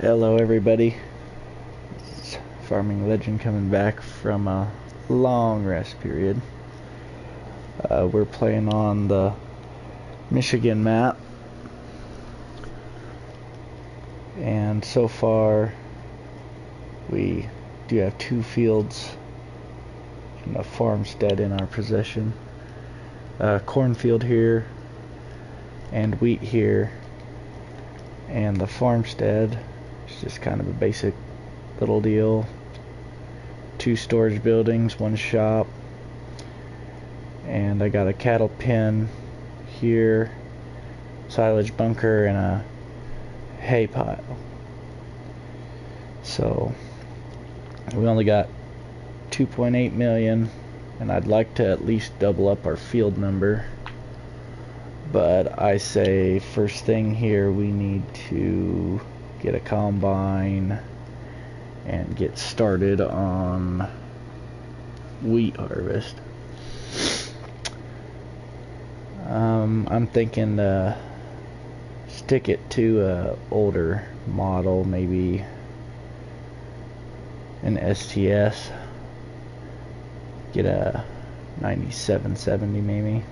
Hello everybody, this is Farming Legend coming back from a long rest period. We're playing on the Michigan map, and so far we do have 2 fields and a farmstead in our possession. Cornfield here and wheat here, and the farmstead is just kind of a basic little deal. 2 storage buildings, 1 shop, and I got a cattle pen here, silage bunker, and a hay pile. So we only got 2.8 million, and I'd like to at least double up our field number. But I say first thing here, we need to get a combine and get started on wheat harvest. I'm thinking to stick it to a older model, maybe an STS. Get a 9770 maybe.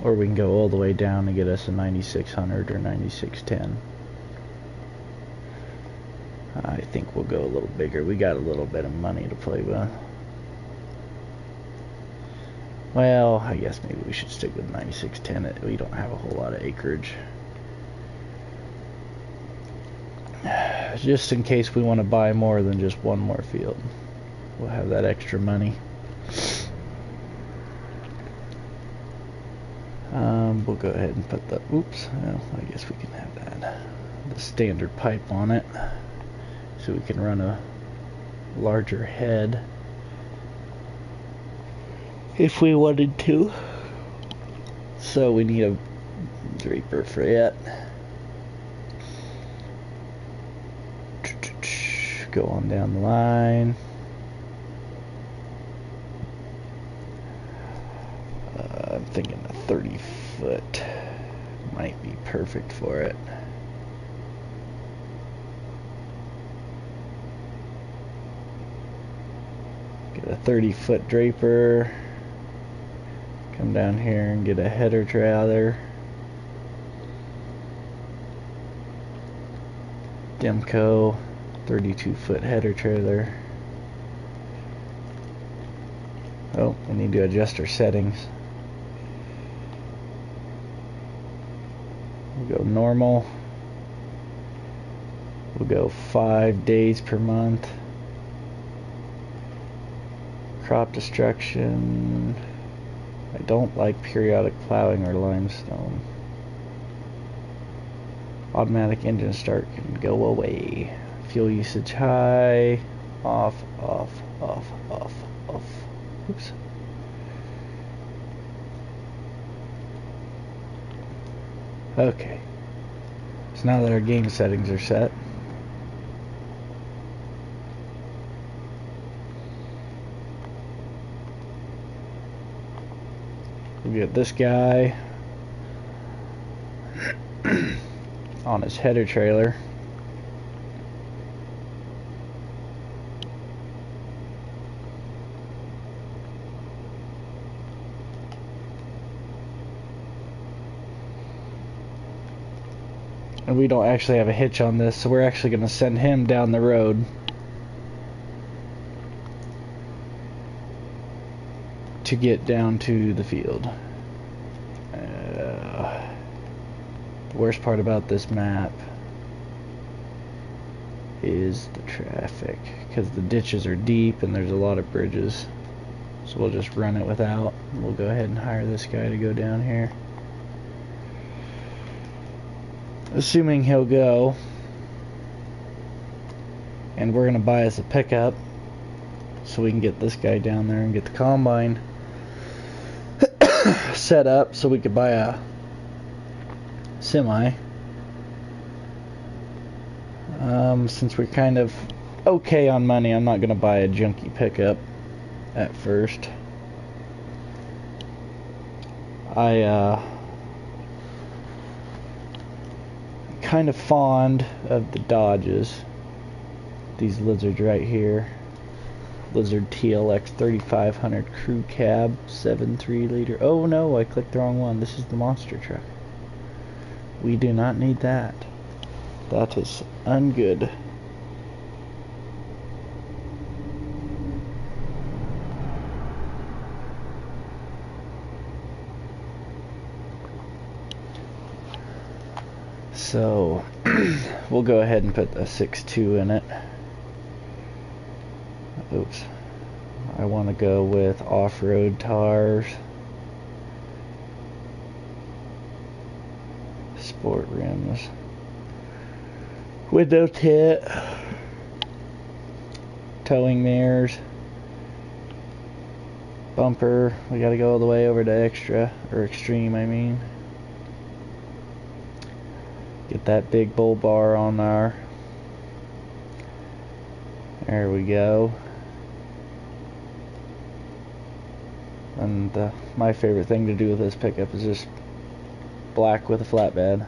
Or we can go all the way down and get us a 9600 or 9610. I think we'll go a little bigger. We got a little bit of money to play with. Well, I guess maybe we should stick with 9610. We don't have a whole lot of acreage. Just in case we want to buy more than just 1 more field. We'll have that extra money. We'll go ahead and put the, well, I guess we can have that, the standard pipe on it, so we can run a larger head if we wanted to. So we need a draper for it. Go on down the line. I'm thinking a 30-foot might be perfect for it. Get a 30-foot draper. Come down here and get a header trailer. Demco 32-foot header trailer. Oh, we need to adjust our settings. We'll go normal. We'll go 5 days per month. Crop destruction. I don't like periodic plowing or limestone. Automatic engine start can go away. Fuel usage high. Off, off, off, off, off. Oops. Okay. So now that our game settings are set, we'll get this guy on his header trailer. And we don't actually have a hitch on this, so we're actually going to send him down the road to get down to the field. The worst part about this map is the traffic, because the ditches are deep and there's a lot of bridges. So we'll just run it without. We'll go ahead and hire this guy to go down here, assuming he'll go. And we're gonna buy us a pickup so we can get this guy down there and get the combine set up so we could buy a semi. Since we're kind of okay on money, I'm not gonna buy a junky pickup at first. Kind of fond of the Dodges. these lizards right here. Lizard TLX 3500 crew cab, 7.3 liter. Oh no, I clicked the wrong one. This is the monster truck. We do not need that. That is ungood. So we'll go ahead and put a 6.2 in it. Oops. I want to go with off-road tires. Sport rims. Window tint. Towing mirrors. Bumper. We gotta go all the way over to extra, or extreme I mean. Get that big bull bar on there. There we go. And my favorite thing to do with this pickup is just black with a flatbed.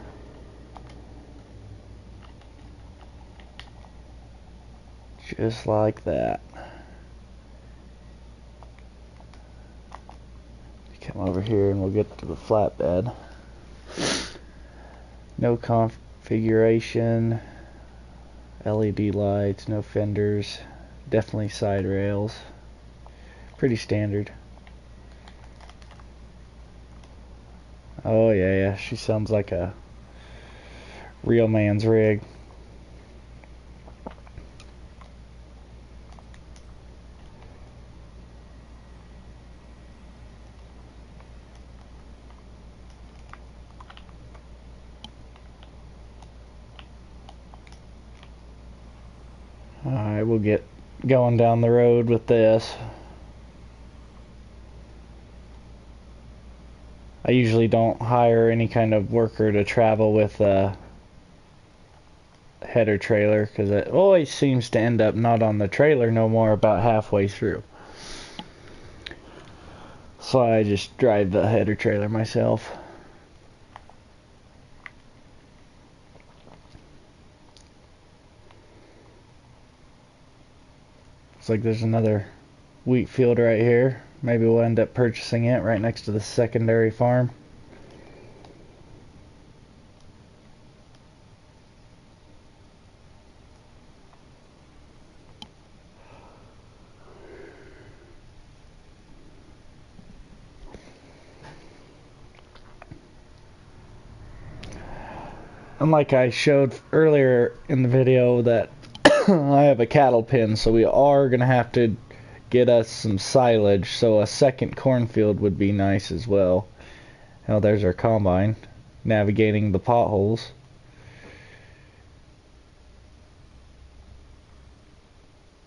Just like that. Come over here and we'll get to the flatbed. No configuration. LED lights, no fenders. Definitely side rails. Pretty standard. Oh yeah, she sounds like a real man's rig. Alright, we'll get going down the road with this. I usually don't hire any kind of worker to travel with a header trailer because it always seems to end up not on the trailer no more about halfway through. So I just drive the header trailer myself. Looks like there's another wheat field right here. Maybe we'll end up purchasing it right next to the secondary farm. And like I showed earlier in the video that I have a cattle pen, so we are going to have to get us some silage, so a second cornfield would be nice as well. Oh, there's our combine navigating the potholes.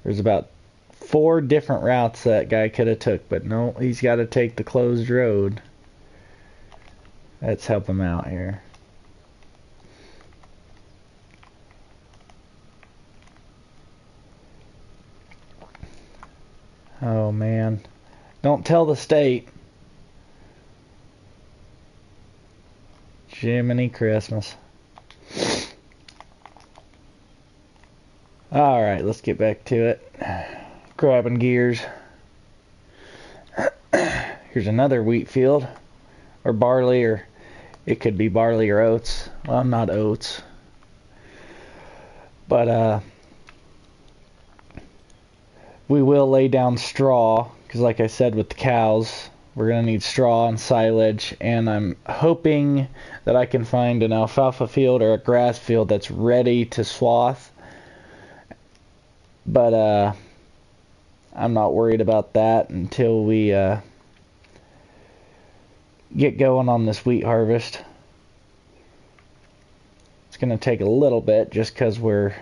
There's about 4 different routes that guy could have took, but no, he's got to take the closed road. Let's help him out here. Oh man, don't tell the state. Jiminy Christmas. Alright, let's get back to it. Grabbing gears. Here's another wheat field. Or barley, or it could be barley or oats. Well, not oats. But, we will lay down straw, because like I said with the cows, we're going to need straw and silage, and I'm hoping that I can find an alfalfa field or a grass field that's ready to swath. But I'm not worried about that until we get going on this wheat harvest. It's going to take a little bit just because we're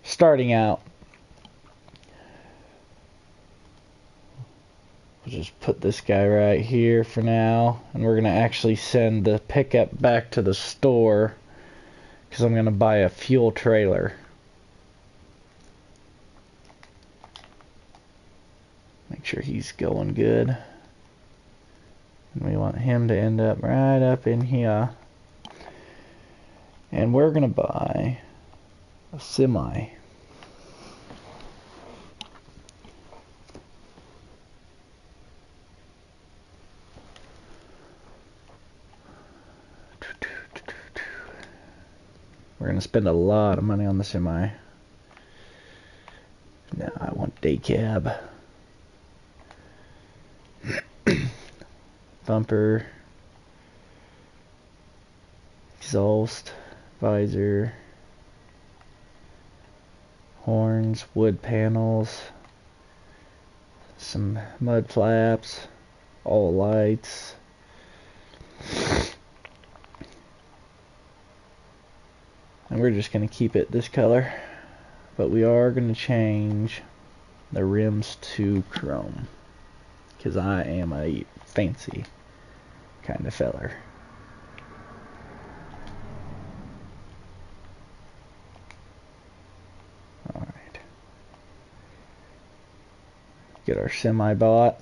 starting out. We'll just put this guy right here for now, and we're going to actually send the pickup back to the store because I'm going to buy a fuel trailer. Make sure he's going good. And we want him to end up right up in here. And we're going to buy a semi. We're going to spend a lot of money on the semi. Now I want day cab. Bumper. Exhaust. Visor. Horns. Wood panels. Some mud flaps. All lights. And we're just going to keep it this color. But we are going to change the rims to chrome. Because I am a fancy kind of feller. Alright. Get our semi bought.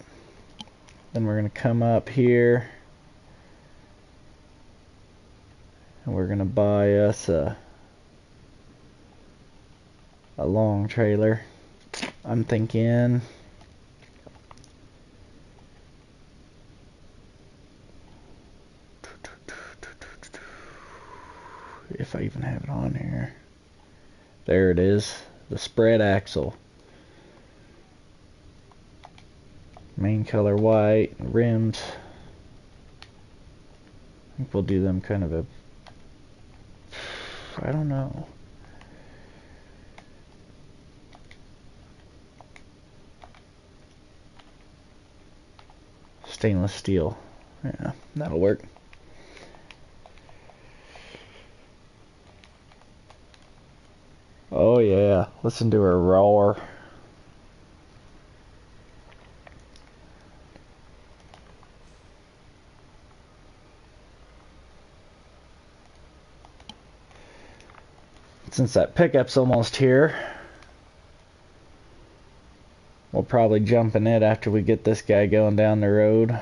Then we're going to come up here. And we're going to buy us a long trailer. I'm thinking if I even have it on here. There it is, the spread axle. Main color white, rims. I think we'll do them kind of a, I don't know. Stainless steel. Yeah, that'll work. Oh yeah, listen to her roar. Since that pickup's almost here, we'll probably jump in it after we get this guy going down the road.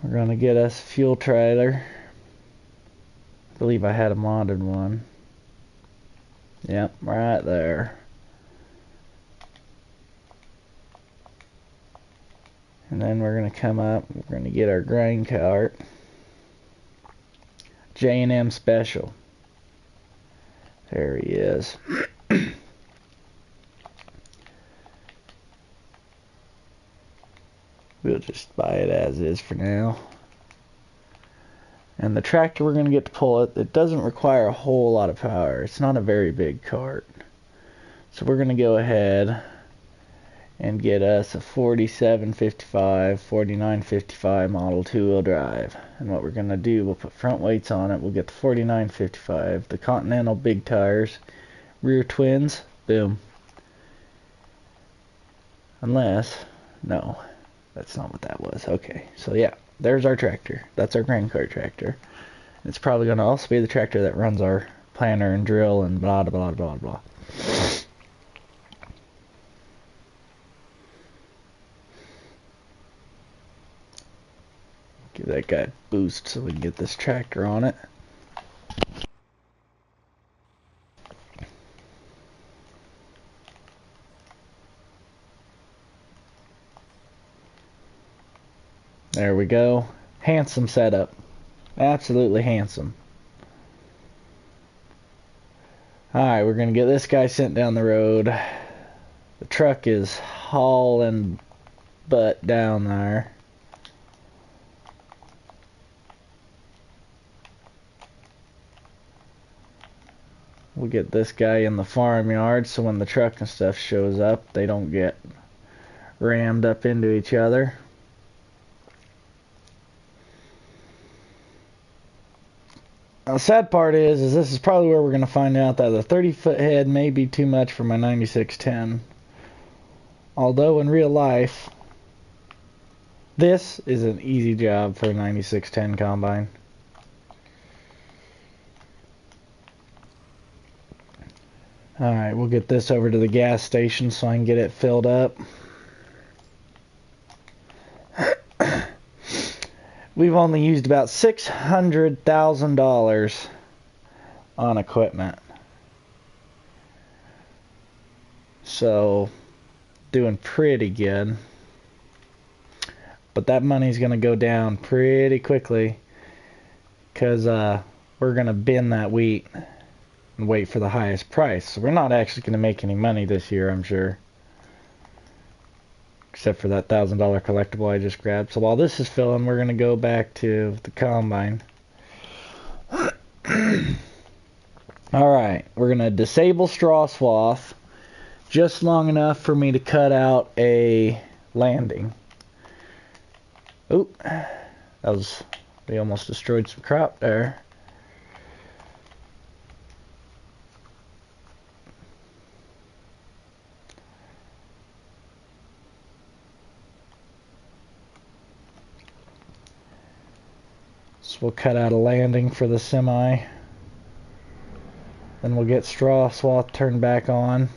We're going to get us a fuel trailer. I believe I had a modded one. Yep, right there. And then we're going to come up, we're going to get our grain cart. J&M Special. There he is. We'll just buy it as is for now. And the tractor we're going to get to pull it doesn't require a whole lot of power. It's not a very big cart. So we're going to go ahead and get us a 4755, 4955 model 2-wheel drive. And what we're going to do, we'll put front weights on it. We'll get the 4955, the Continental big tires, rear twins, boom. Unless, no. That's not what that was. Okay, so yeah, there's our tractor. That's our grain cart tractor. It's probably going to also be the tractor that runs our planter and drill and blah, blah, blah, blah. Give that guy a boost so we can get this tractor on it. There we go. Handsome setup. Absolutely handsome. Alright, we're going to get this guy sent down the road. The truck is hauling butt down there. We'll get this guy in the farmyard so when the truck and stuff shows up, they don't get rammed up into each other. Now, the sad part is this is probably where we're going to find out that the 30-foot head may be too much for my 9610. Although in real life, this is an easy job for a 9610 combine. Alright, we'll get this over to the gas station so I can get it filled up. we've only used about $600,000 on equipment. So, doing pretty good. But that money's going to go down pretty quickly, because we're going to bin that wheat and wait for the highest price. So we're not actually going to make any money this year, I'm sure. Except for that $1,000 collectible I just grabbed. So while this is filling, we're going to go back to the combine. Alright, we're going to disable straw swath just long enough for me to cut out a landing. Oop, we almost destroyed some crop there. So we'll cut out a landing for the semi. Then we'll get straw swath turned back on.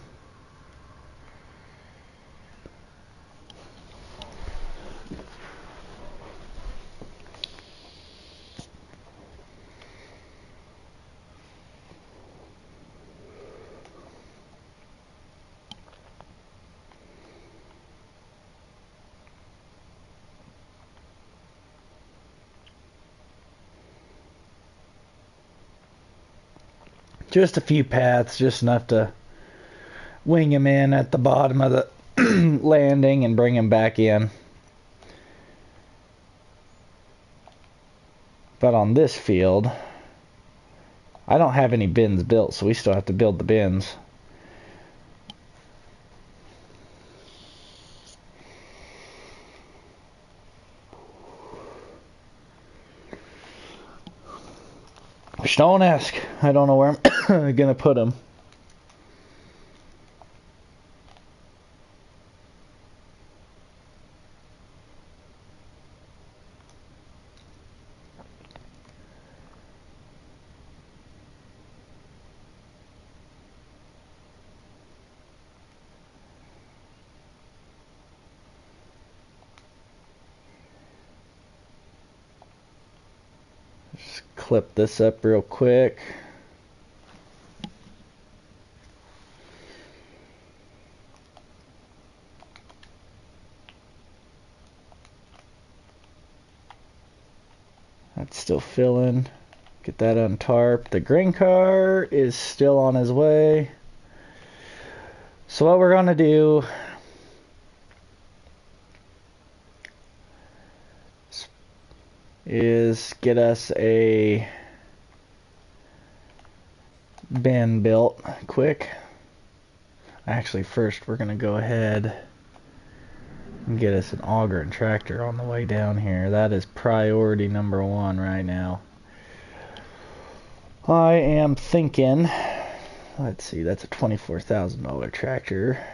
Just a few paths, just enough to wing him in at the bottom of the landing and bring him back in. But on this field, I don't have any bins built, so we still have to build the bins. Just don't ask. I don't know where I'm gonna put them. Just clip this up real quick. That's still filling. Get that untarped. The grain cart is still on his way. So what we're gonna do is get us a bin built quick. Actually, first we're gonna go ahead and get us an auger and tractor on the way down here. That is priority number one right now. I am thinking, let's see, that's a $24,000 tractor.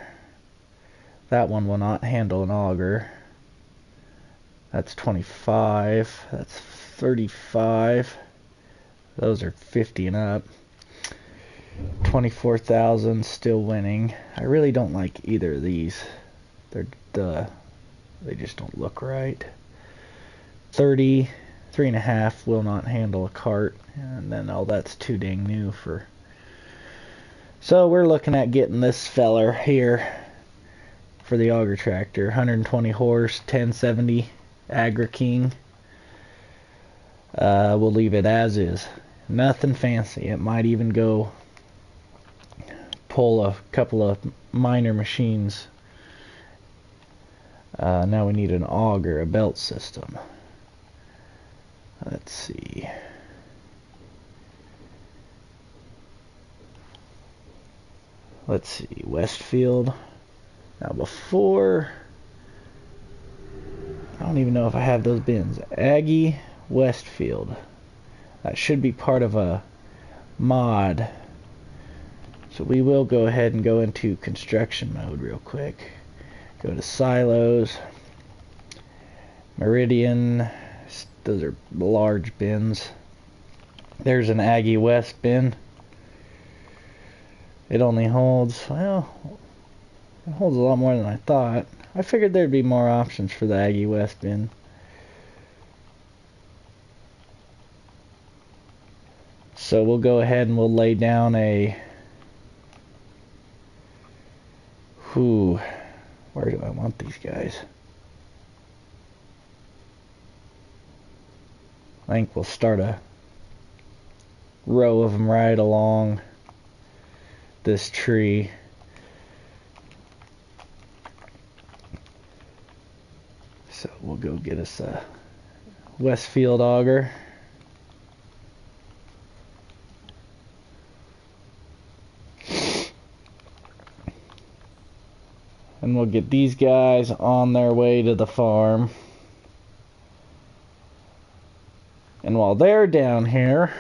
That one will not handle an auger. That's 25. That's 35. Those are 50 and up. 24,000, still winning. I really don't like either of these. They just don't look right. 30, 3.5 will not handle a cart, and then all that's too dang new for. So we're looking at getting this feller here for the auger tractor. 120 horse, 1070 Agri King. We'll leave it as is. Nothing fancy. It might even go pull a couple of minor machines. Now we need an auger, a belt system. Let's see. Let's see, Westfield. Now before, I don't even know if I have those bins. Aggie, Westfield. That should be part of a mod. So we will go ahead and go into construction mode real quick. Go to silos. Meridian. Those are large bins. There's an Aggie West bin. It only holds, well, it holds a lot more than I thought. I figured there'd be more options for the Aggie West bin. So we'll go ahead and we'll lay down a... Where do I want these guys? I think we'll start a row of them right along this tree. So we'll go get us a Westfield auger. And we'll get these guys on their way to the farm. And while they're down here,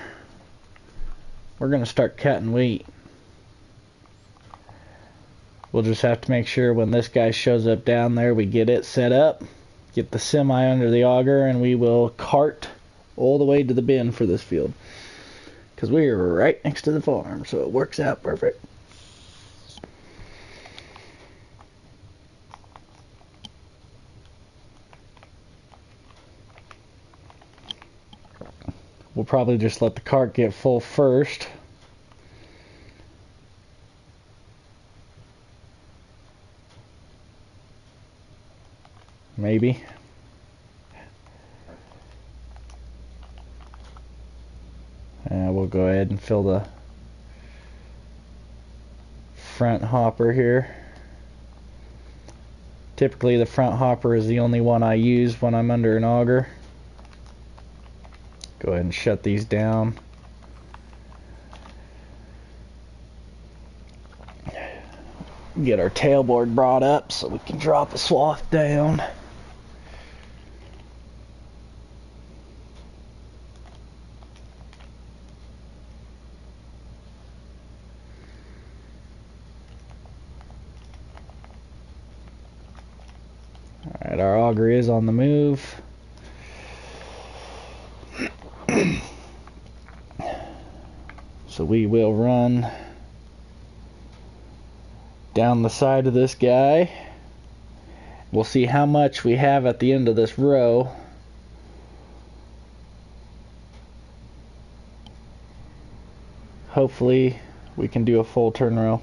we're going to start cutting wheat. We'll just have to make sure when this guy shows up down there, we get it set up, get the semi under the auger, and we will cart all the way to the bin for this field. Because we are right next to the farm, so it works out perfect. We'll probably just let the cart get full first. Maybe. We'll go ahead and fill the front hopper here. Typically the front hopper is the only one I use when I'm under an auger. Go ahead and shut these down. Get our tailboard brought up so we can drop a swath down. Alright, our auger is on the move. So we will run down the side of this guy. We'll see how much we have at the end of this row. Hopefully we can do a full turn row.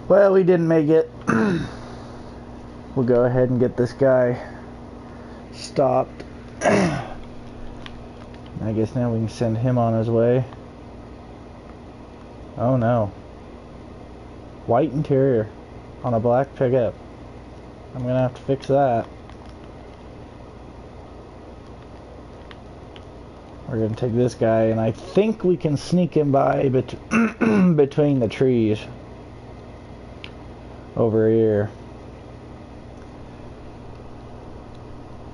Well, we didn't make it. We'll go ahead and get this guy stopped. I guess now we can send him on his way. Oh no. White interior on a black pickup. I'm gonna have to fix that. We're gonna take this guy, and I think we can sneak him by between the trees over here.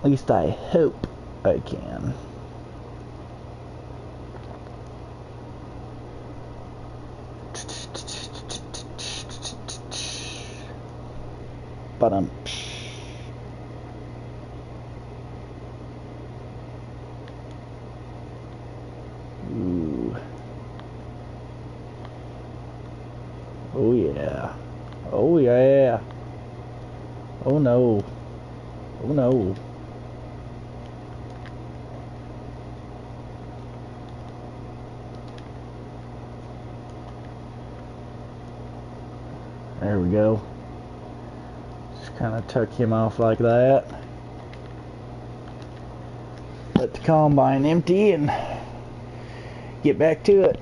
At least I hope I can. But ooh. Oh yeah. Oh yeah. Oh no. Oh no. There we go. Just kind of tuck him off like that. Let the combine empty and get back to it.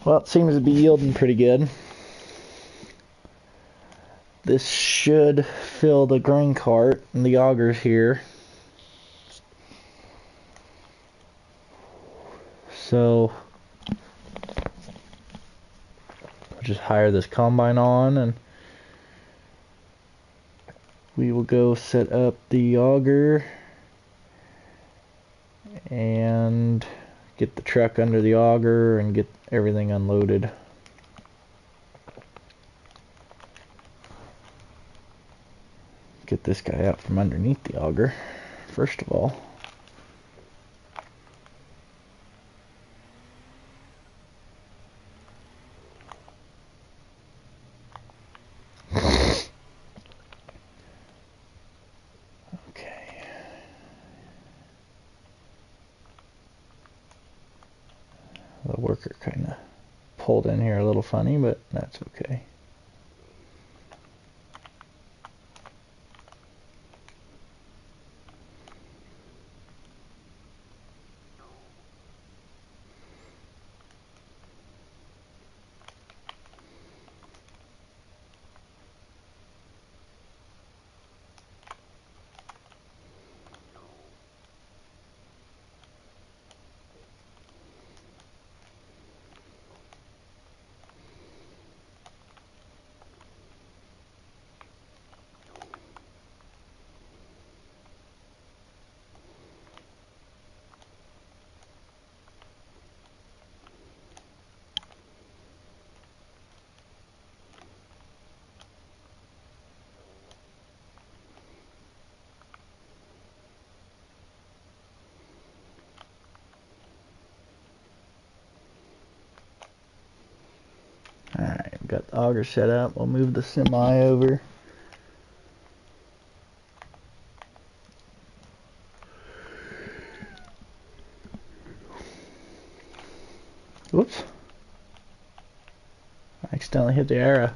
Well, it seems to be yielding pretty good. This should fill the grain cart and the augers here. So I'll just hire this combine on and we will go set up the auger and get the truck under the auger and get everything unloaded. Get this guy out from underneath the auger, first of all. Okay. The worker kind of pulled in here a little funny, but that's okay. Alright, got the auger set up. We'll move the semi over. Whoops. I accidentally hit the arrow.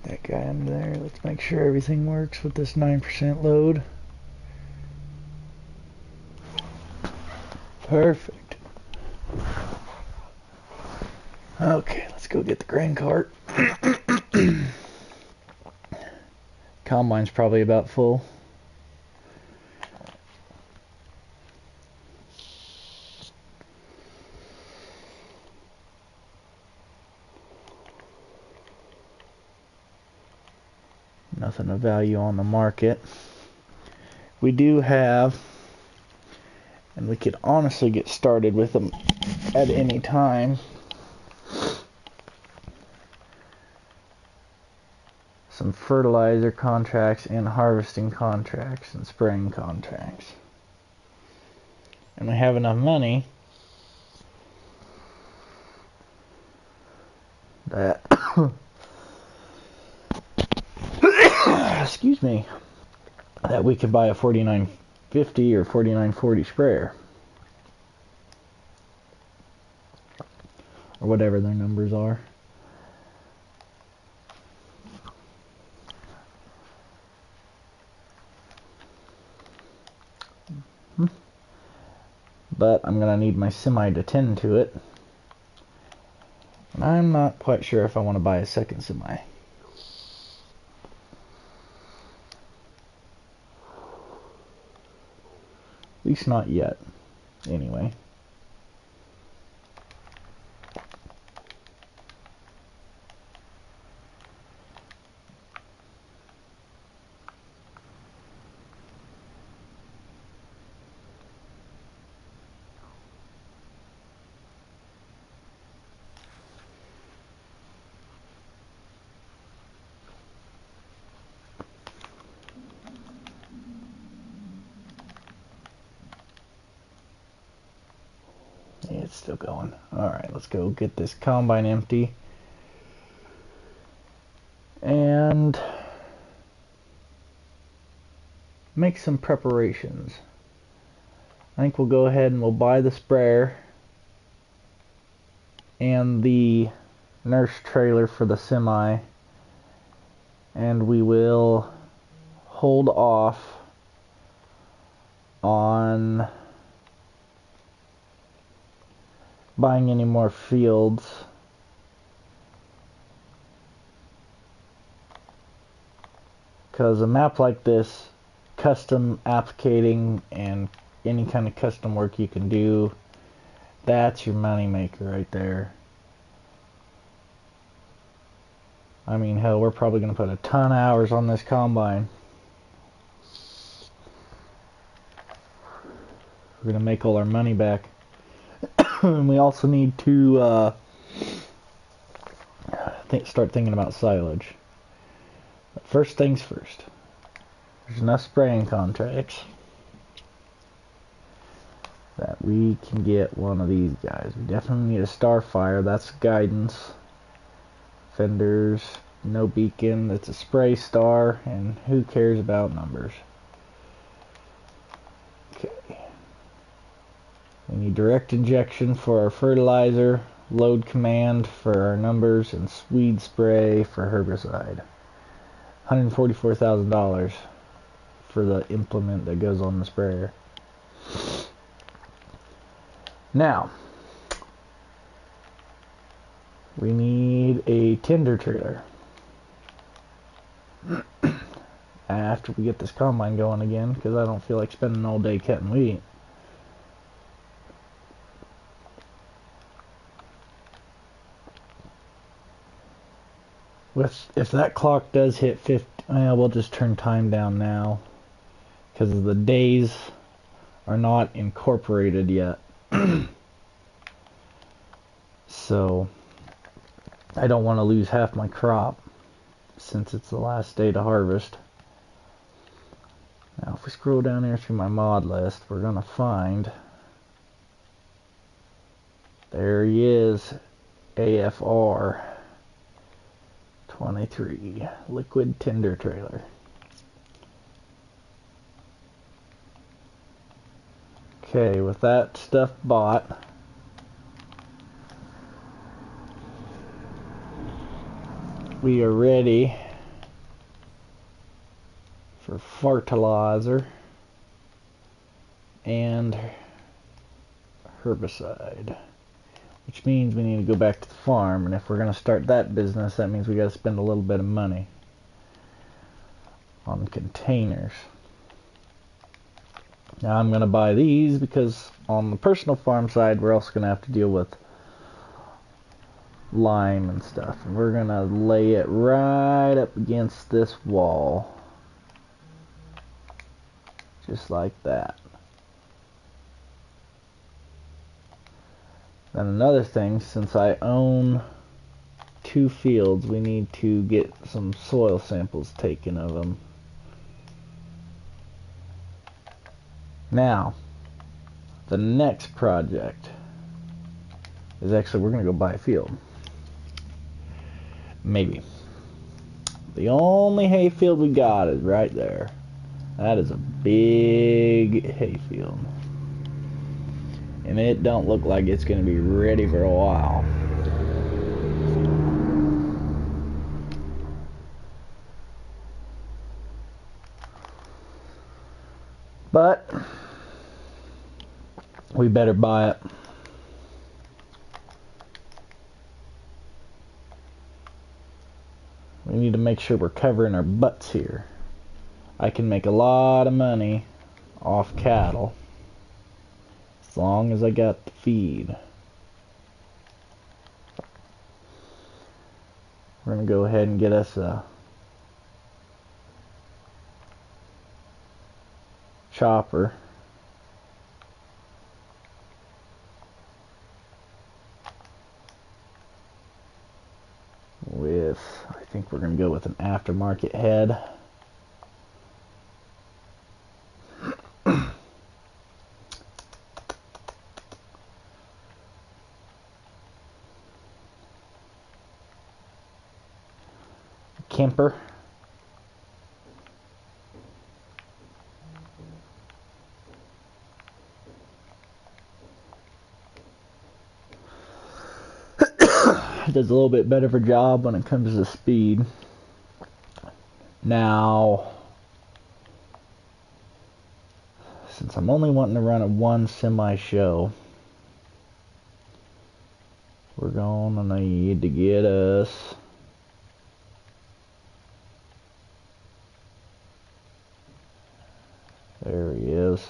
That guy under there. Let's make sure everything works with this 9% load. Perfect. Okay, let's go get the grain cart. Combine's probably about full. Nothing of value on the market. We do have, and we could honestly get started with them at any time, some fertilizer contracts and harvesting contracts and spraying contracts. And we have enough money that excuse me, that we could buy a 4950 or 4940 sprayer or whatever their numbers are. But I'm gonna need my semi to tend to it, and I'm not quite sure if I want to buy a second semi. At least not yet, anyway. It's still going. Alright, let's go get this combine empty. And make some preparations. I think we'll go ahead and we'll buy the sprayer and the nurse trailer for the semi, and we will hold off on buying any more fields because a map like this, custom applicating and any kind of custom work you can do, that's your money maker right there. I mean, hell, we're probably going to put a ton of hours on this combine. We're going to make all our money back. And we also need to start thinking about silage. But first things first. There's enough spraying contracts that we can get one of these guys. We definitely need a Starfire. That's guidance. Fenders, no beacon. It's a spray star, and who cares about numbers? Okay. We need direct injection for our fertilizer, load command for our numbers, and weed spray for herbicide. $144,000 for the implement that goes on the sprayer. Now, we need a tender trailer. After we get this combine going again, because I don't feel like spending all day cutting wheat. If that clock does hit 50, well, we'll just turn time down now, because the days are not incorporated yet. So I don't want to lose half my crop since it's the last day to harvest. Now if we scroll down here through my mod list, we're gonna find, there he is, AFR 23 liquid tender trailer. Okay, with that stuff bought, we are ready for fertilizer and herbicide, which means we need to go back to the farm, and if we're going to start that business, that means we got to spend a little bit of money on containers. Now I'm going to buy these because on the personal farm side we're also going to have to deal with lime and stuff. And we're going to lay it right up against this wall. Just like that. Then another thing, since I own 2 fields, we need to get some soil samples taken of them. Now, the next project is actually, we're going to go buy a field. Maybe. The only hay field we got is right there. That is a big hay field. And it don't look like it's going to be ready for a while. But we better buy it. We need to make sure we're covering our butts here. I can make a lot of money off cattle as long as I got the feed. We're going to go ahead and get us a chopper. With, I think we're going to go with an aftermarket head. camper. It does a little bit better of a job when it comes to speed. Now, since I'm only wanting to run a one semi show, we're gonna need to get us there he is,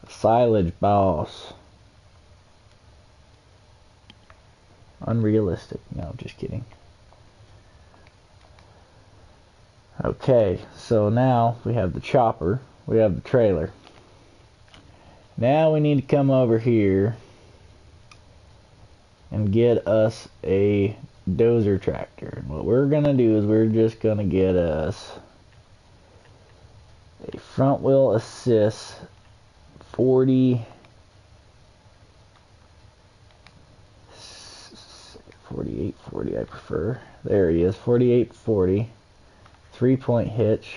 a silage boss. Unrealistic. No, just kidding. Okay, so now we have the chopper, we have the trailer. Now we need to come over here and get us a dozer tractor. What we're gonna do is we're just gonna get us a front wheel assist 4840 I prefer. There he is, 4840, 3-point hitch.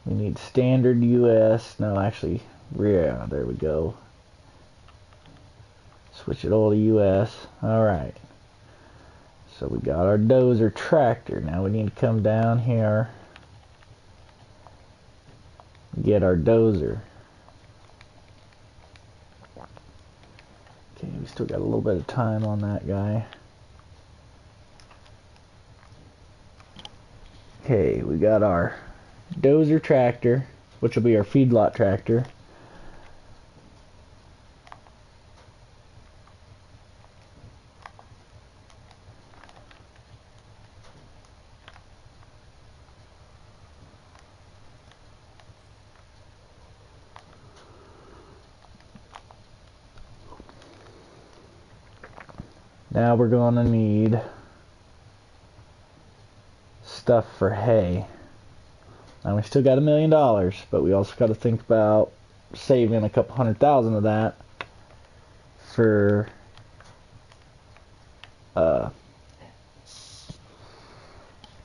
We need standard US, no actually, yeah, there we go. Switch it all to US. Alright. So we got our dozer tractor. Now we need to come down here, get our dozer. Okay, we still got a little bit of time on that guy. Okay, we got our dozer tractor, which will be our feedlot tractor. Now we're going to need stuff for hay. Now we still got $1 million, but we also got to think about saving a couple $100,000 of that for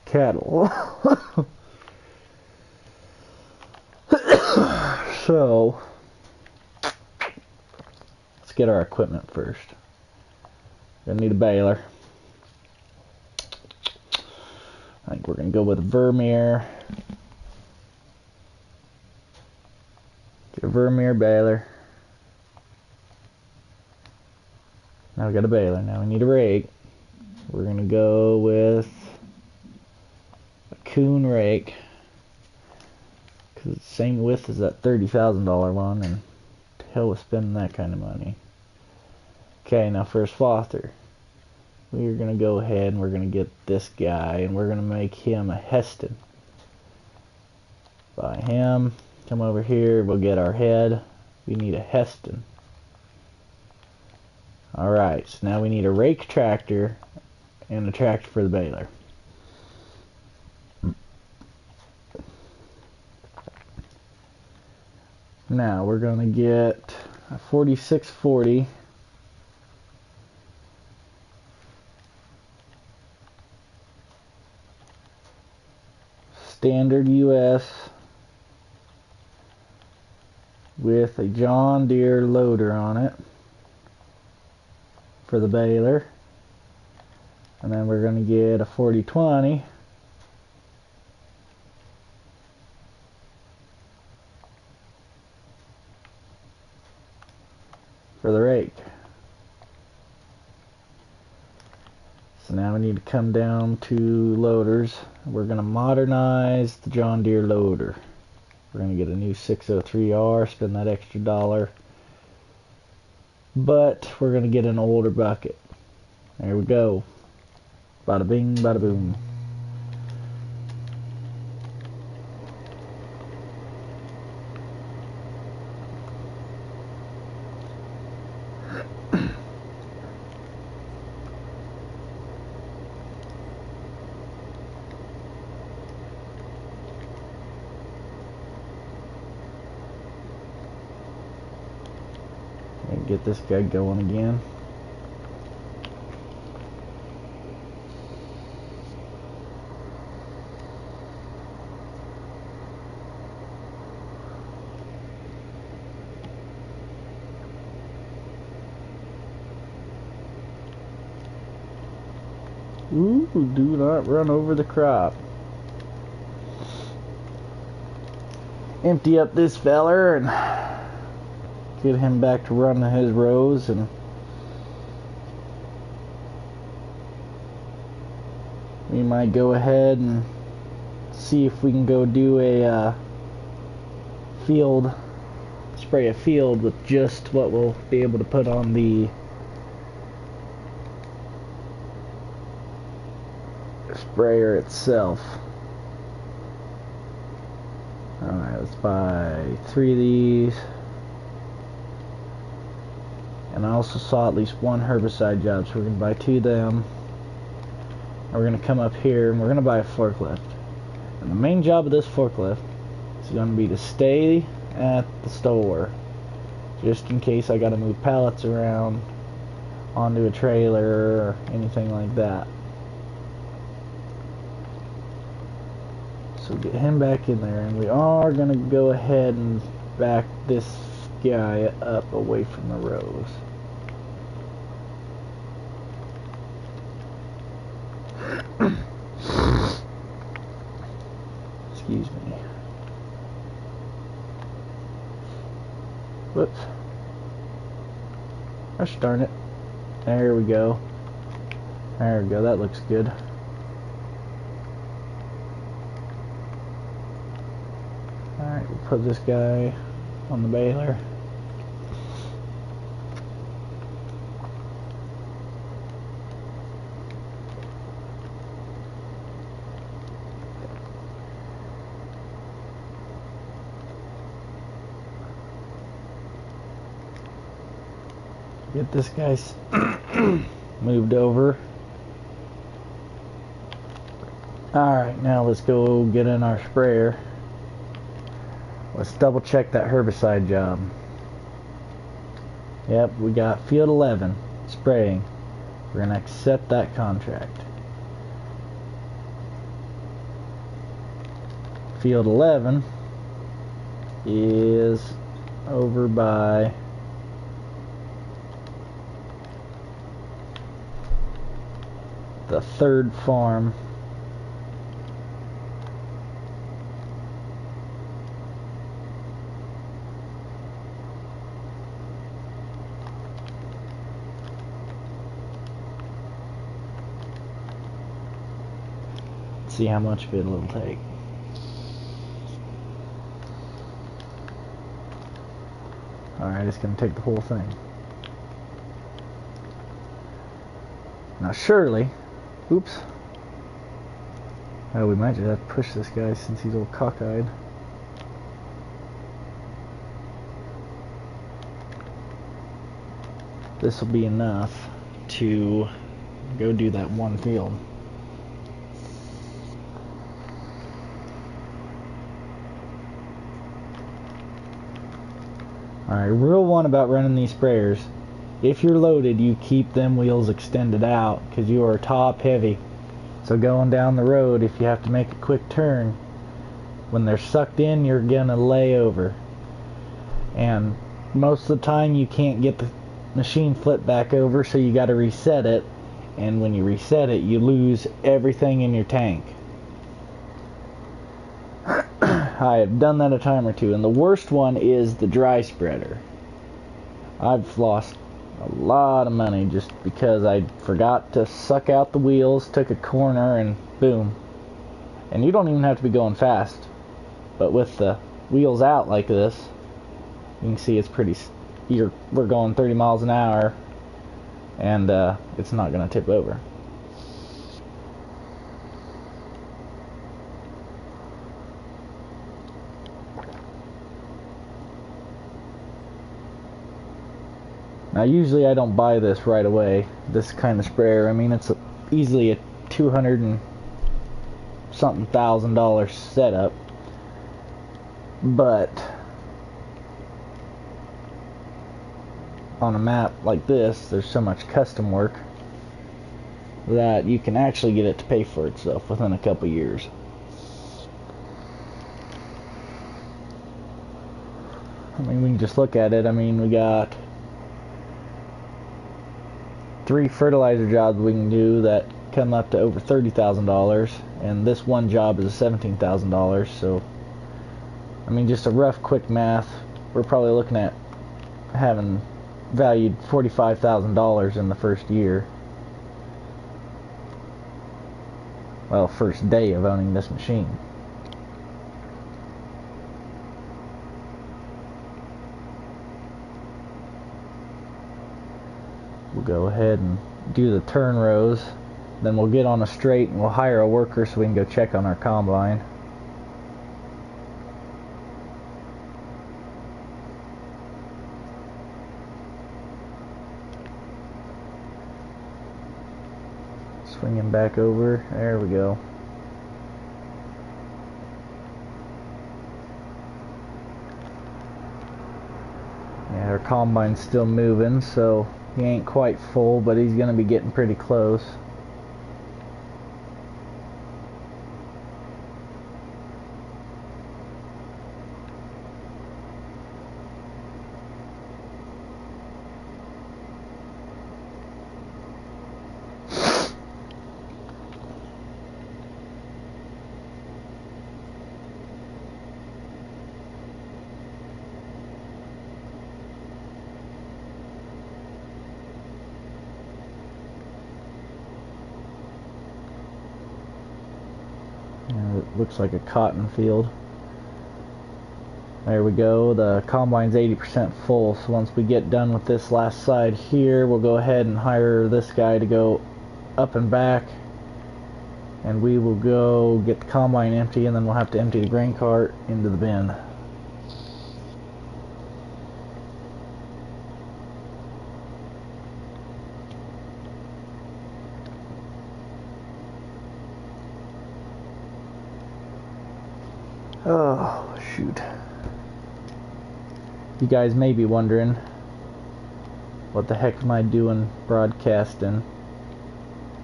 cattle. So let's get our equipment first. Gonna need a baler. I think we're gonna go with a Vermeer. Get a Vermeer baler. Now we got a baler. Now we need a rake. We're gonna go with a Kuhn rake, because it's the same width as that $30,000 one, and to hell with spending that kind of money. Okay, now for a swather, we're gonna go ahead and we're gonna get this guy, and we're gonna make him a Heston. Buy him. Come over here. We'll get our head. We need a Heston. Alright, so now we need a rake tractor and a tractor for the baler. Now we're going to get a 4640 standard US with a John Deere loader on it for the baler. And then we're going to get a 4020 for the rake. So now we need to come down to loaders. We're going to modernize the John Deere loader. We're going to get a new 603R, spend that extra $1. But we're going to get an older bucket. There we go. Bada bing, bada boom. And get this guy going again. Ooh, do not run over the crop. Empty up this feller and get him back to running his rows, and we might go ahead and see if we can go do a spray a field with just what we'll be able to put on the sprayer itself. Alright, let's buy 3 of these. And I also saw at least one herbicide job, so we're going to buy 2 of them. And we're going to come up here and we're going to buy a forklift. And the main job of this forklift is going to be to stay at the store, just in case I got to move pallets around onto a trailer or anything like that. So get him back in there, and we are going to go ahead and back this guy up away from the rows. Excuse me. Whoops. Gosh darn it. There we go. There we go. That looks good. Alright, we'll put this guy on the baler. Get this guy moved over. Alright, now let's go get in our sprayer. Let's double check that herbicide job. Yep, we got field 11 spraying. We're going to accept that contract. Field 11 is over by the 3rd farm. See how much of it it'll take. Alright, it's going to take the whole thing. Now surely, oops. Oh, we might just have to push this guy since he's all cockeyed. This will be enough to go do that one field. Alright, rule 1 about running these sprayers. If you're loaded, you keep them wheels extended out because you are top heavy. So going down the road, if you have to make a quick turn, when they're sucked in, you're gonna lay over. And most of the time you can't get the machine flipped back over, so you gotta reset it. And when you reset it, you lose everything in your tank. I have done that a time or two, and the worst one is the dry spreader. I've lost a lot of money just because I forgot to suck out the wheels, took a corner, and boom. And you don't even have to be going fast, but with the wheels out like this, you can see it's pretty. We're going 30 miles an hour, and it's not going to tip over. Now usually I don't buy this right away, this kind of sprayer. I mean, it's easily a $200 and something $1,000 setup, but on a map like this, there's so much custom work that you can actually get it to pay for itself within a couple years. I mean, we can just look at it. I mean, we got 3 fertilizer jobs we can do that come up to over $30,000, and this one job is $17,000. So, I mean, just a rough, quick math, we're probably looking at having valued $45,000 in the first year. Well, first day of owning this machine. We'll go ahead and do the turn rows, then we'll get on a straight and we'll hire a worker so we can go check on our combine. Swinging back over, there we go. Yeah, our combine's still moving, so he ain't quite full, but he's gonna be getting pretty close. It looks like a cotton field. There we go. The combine's 80% full, so once we get done with this last side here, we'll go ahead and hire this guy to go up and back, and we will go get the combine empty, and then we'll have to empty the grain cart into the bin. Oh, shoot. You guys may be wondering, what the heck am I doing broadcasting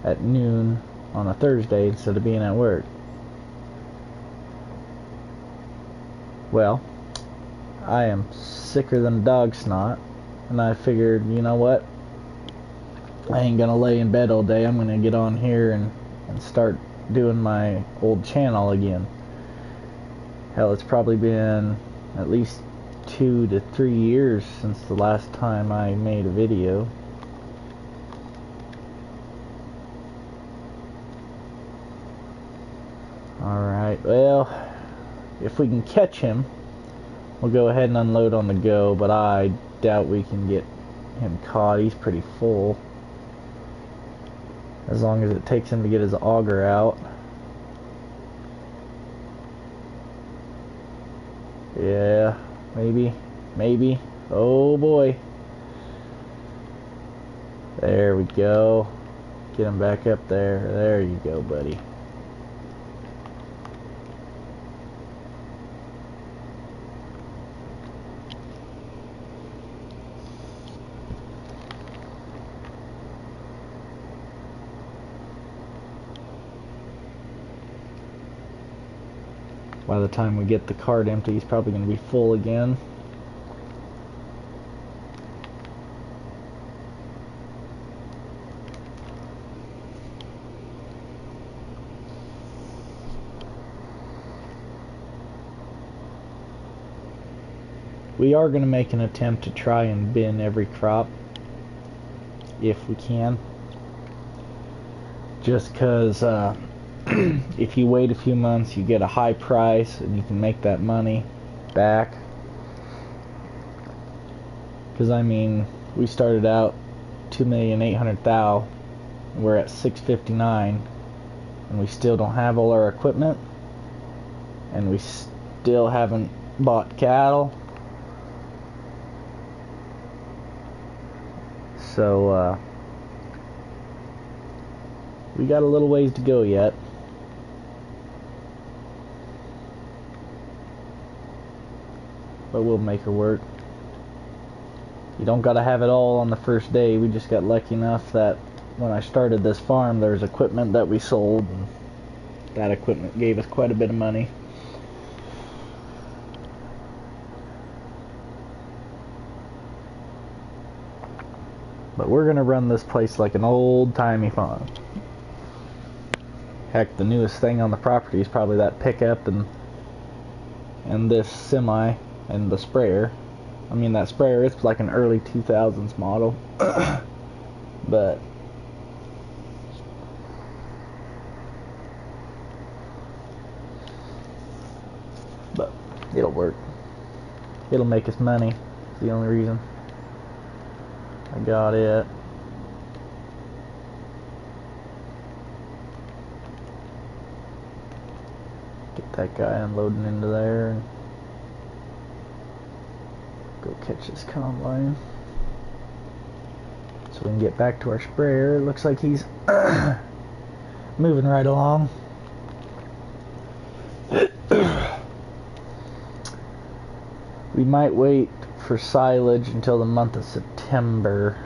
at noon on a Thursday instead of being at work? Well, I am sicker than a dog snot, and I figured, you know what? I ain't gonna lay in bed all day. I'm gonna get on here and start doing my old channel again. Hell, it's probably been at least 2 to 3 years since the last time I made a video. Alright, well, if we can catch him, we'll go ahead and unload on the go, but I doubt we can get him caught. He's pretty full. As long as it takes him to get his auger out. Yeah, maybe. Oh boy. There we go. Get him back up there. There you go, buddy. By the time we get the cart empty, he's probably going to be full again. We are going to make an attempt to try and bin every crop if we can. Just because if you wait a few months, you get a high price and you can make that money back. Because I mean, we started out 2,800,000, we're at 659, and we still don't have all our equipment, and we still haven't bought cattle. So we got a little ways to go yet. But we'll make her work. You don't gotta have it all on the first day. We just got lucky enough that when I started this farm, there's equipment that we sold, and that equipment gave us quite a bit of money. But we're gonna run this place like an old-timey farm. Heck, the newest thing on the property is probably that pickup and this semi and the sprayer. I mean, that sprayer, it's like an early 2000s model. But it'll work. It'll make us money. It's the only reason I got it. Get that guy unloading into there and go catch this combine so we can get back to our sprayer. It looks like he's moving right along. We might wait for silage until the month of September.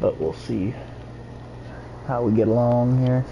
But we'll see how we get along here.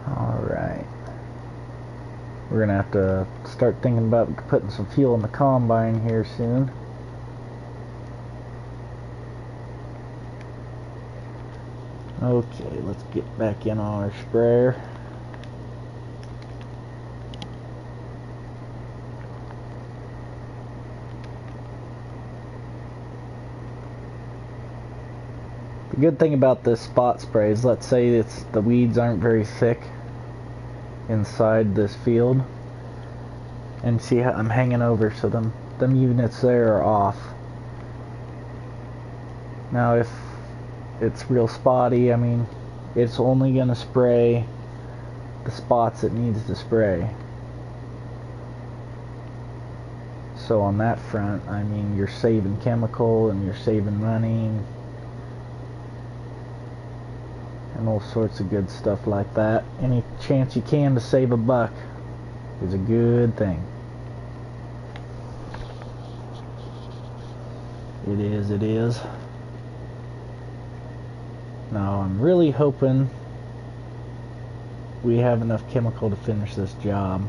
Alright. We're gonna have to start thinking about putting some fuel in the combine here soon. Okay, let's get back in on our sprayer. The good thing about this spot spray is, let's say the weeds aren't very thick inside this field, and see how I'm hanging over, so them units there are off. Now if it's real spotty, I mean, it's only gonna spray the spots it needs to spray. So on that front, I mean, you're saving chemical and you're saving money and all sorts of good stuff like that. Any chance you can to save a buck is a good thing. It is. Now I'm really hoping we have enough chemical to finish this job.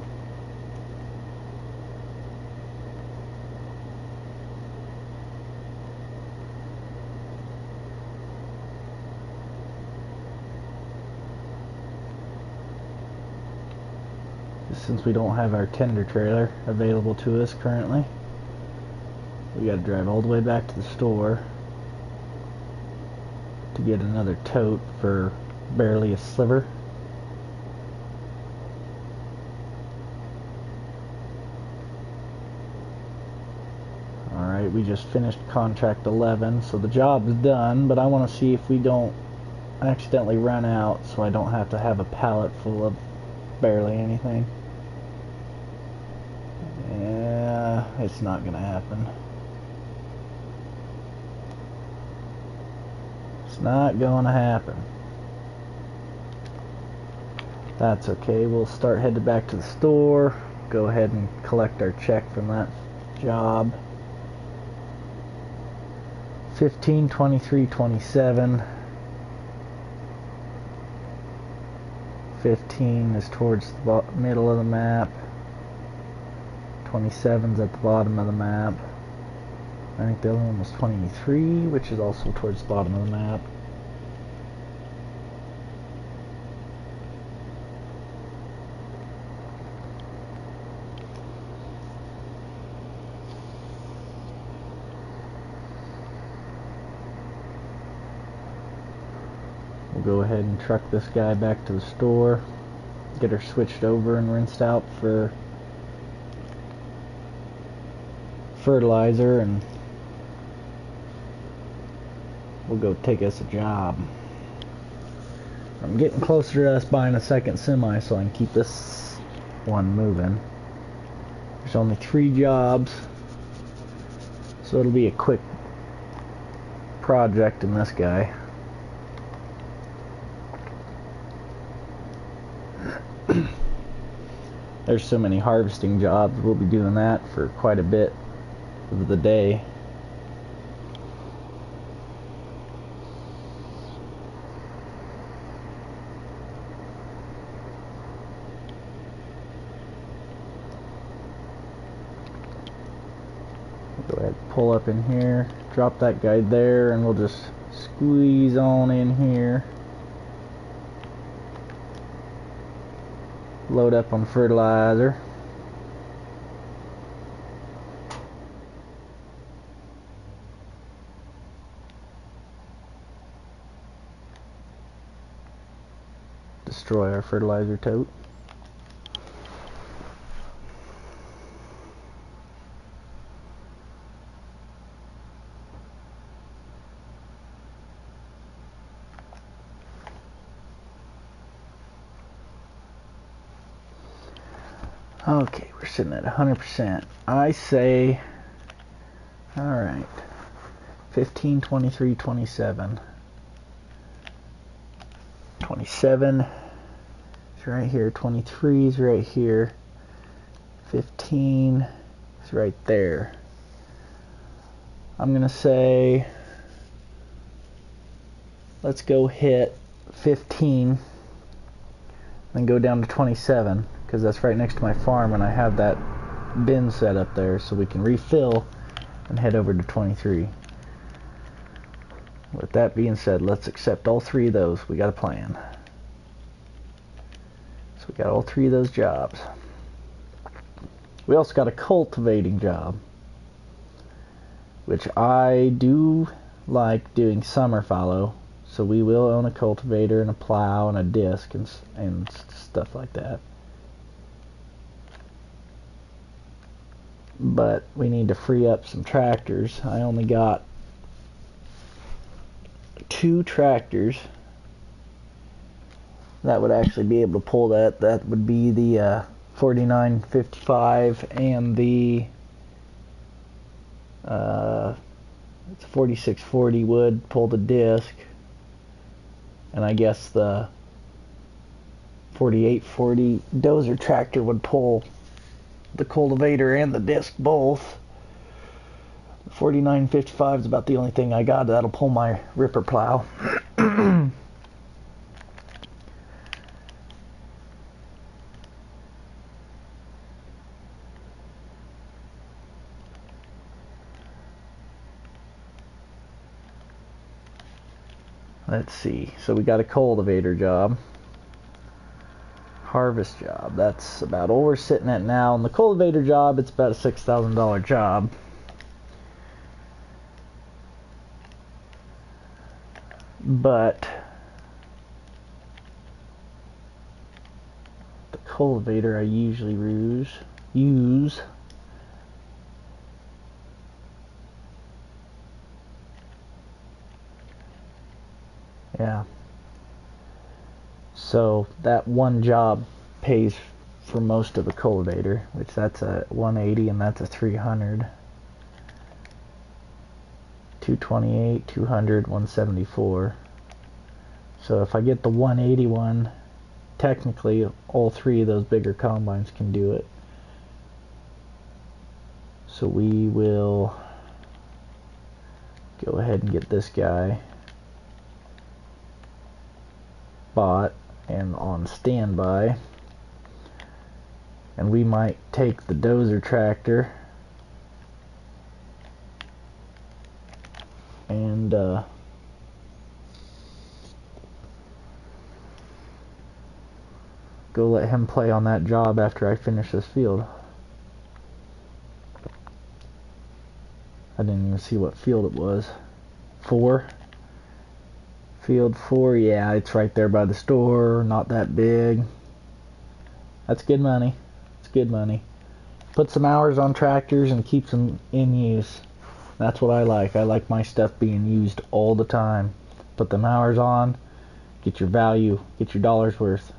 Since we don't have our tender trailer available to us currently, we got to drive all the way back to the store to get another tote for barely a sliver. Alright, we just finished contract 11, so the job's done, but I want to see if we don't accidentally run out, so I don't have to have a pallet full of barely anything. Yeah, it's not gonna happen. It's not gonna happen. That's okay. We'll start heading back to the store. Go ahead and collect our check from that job. 15, 23, 27. 15 is towards the middle of the map. 27's at the bottom of the map. I think the other one was 23, which is also towards the bottom of the map. We'll go ahead and truck this guy back to the store, get her switched over and rinsed out for fertilizer and we'll go take us a job. I'm getting closer to us buying a second semi so I can keep this one moving. There's only 3 jobs, so it'll be a quick project in this guy. There's so many harvesting jobs, we'll be doing that for quite a bit of the day. Go ahead, pull up in here, drop that guy there, and we'll just squeeze on in here. Load up on fertilizer. Destroy our fertilizer tote. Okay, we're sitting at 100%. I say, alright, 15, 23, 27. 27 is right here, 23 is right here, 15 is right there. I'm going to say, let's go hit 15, then go down to 27. Because that's right next to my farm and I have that bin set up there so we can refill and head over to 23. With that being said, let's accept all 3 of those. We got a plan. So we got all 3 of those jobs. We also got a cultivating job, which I do like doing summer fallow. So we will own a cultivator and a plow and a disc and stuff like that. But we need to free up some tractors. I only got 2 tractors that would actually be able to pull that. That would be the 4955 and the 4640 would pull the disc, and I guess the 4840 dozer tractor would pull the cultivator and the disc both. The 4955 is about the only thing I got that'll pull my ripper plow. Let's see. So we got a cultivator job. Harvest job. That's about all we're sitting at now. And the cultivator job, it's about a $6,000 job. But the cultivator I usually use yeah. So that one job pays for most of a cultivator, which that's a 180 and that's a 300. 228, 200, 174. So if I get the 181, technically all 3 of those bigger combines can do it. So we will go ahead and get this guy bought and on standby, and we might take the dozer tractor and go let him play on that job after I finish this field. I didn't even see what field it was. 4. Field 4, yeah, it's right there by the store, not that big. That's good money. It's good money. Puts some hours on tractors and keeps them in use. That's what I like. I like my stuff being used all the time. Put them hours on, get your value, get your dollar's worth.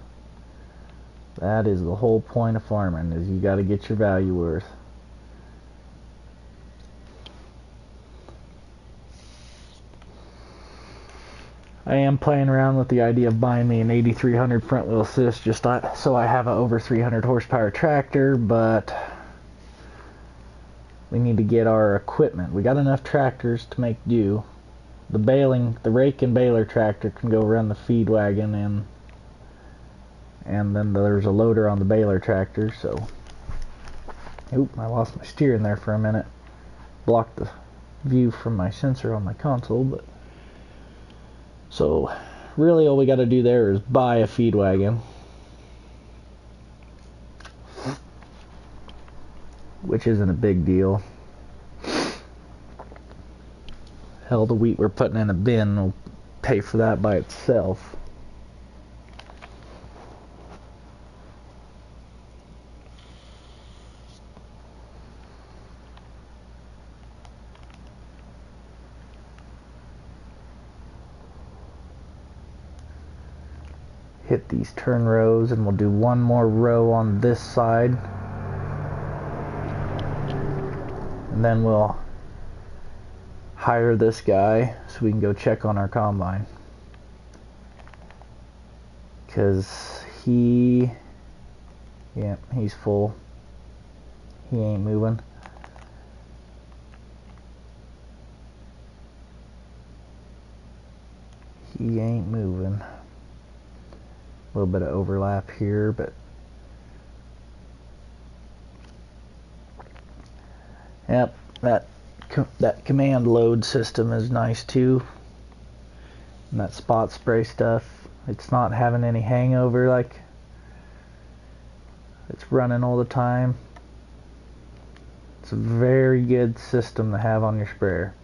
That is the whole point of farming, is you got to get your value worth. I am playing around with the idea of buying me an 8300 front wheel assist just so I have an over 300 horsepower tractor, but we need to get our equipment. We got enough tractors to make do. The rake and baler tractor can go run the feed wagon, and then there's a loader on the baler tractor, so... Oop, I lost my steering there for a minute. Blocked the view from my sensor on my console, but... So, really all we got to do there is buy a feed wagon, which isn't a big deal. Hell, the wheat we're putting in a bin will pay for that by itself. Hit these turn rows, and we'll do one more row on this side, and then we'll hire this guy so we can go check on our combine, because he's full. He ain't moving. He ain't moving. A little bit of overlap here, but yep, that command load system is nice too. And that spot spray stuff, it's not having any hangover, like it's running all the time. It's a very good system to have on your sprayer.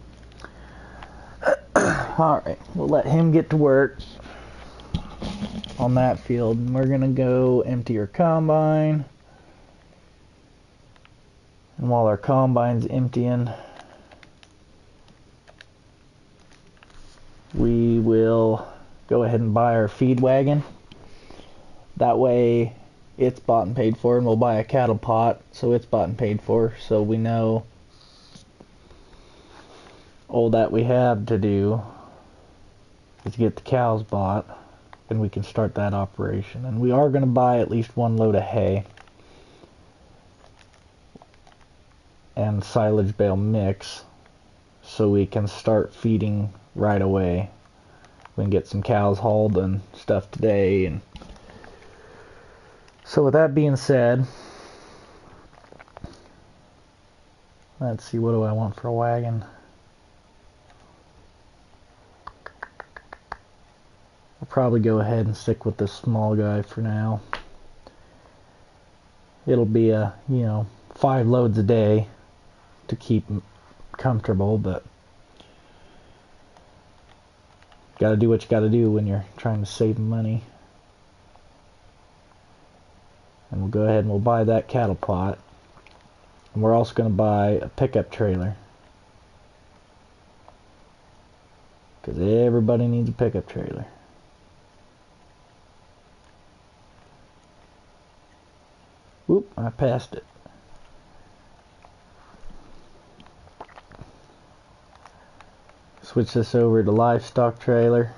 Alright, we'll let him get to work on that field, and we're gonna go empty our combine. And while our combine's emptying, we will go ahead and buy our feed wagon. That way it's bought and paid for, and we'll buy a cattle pot so it's bought and paid for, so we know all that we have to do is get the cows bought, and we can start that operation. And we are going to buy at least one load of hay and silage bale mix so we can start feeding right away. We can get some cows hauled and stuff today. And so with that being said, let's see, what do I want for a wagon? I'll probably go ahead and stick with this small guy for now. It'll be 5 loads a day to keep comfortable, but gotta do what you gotta do when you're trying to save money. And we'll go ahead and we'll buy that cattle pot. And we're also going to buy a pickup trailer, because everybody needs a pickup trailer. Whoop, I passed it. Switch this over to livestock trailer.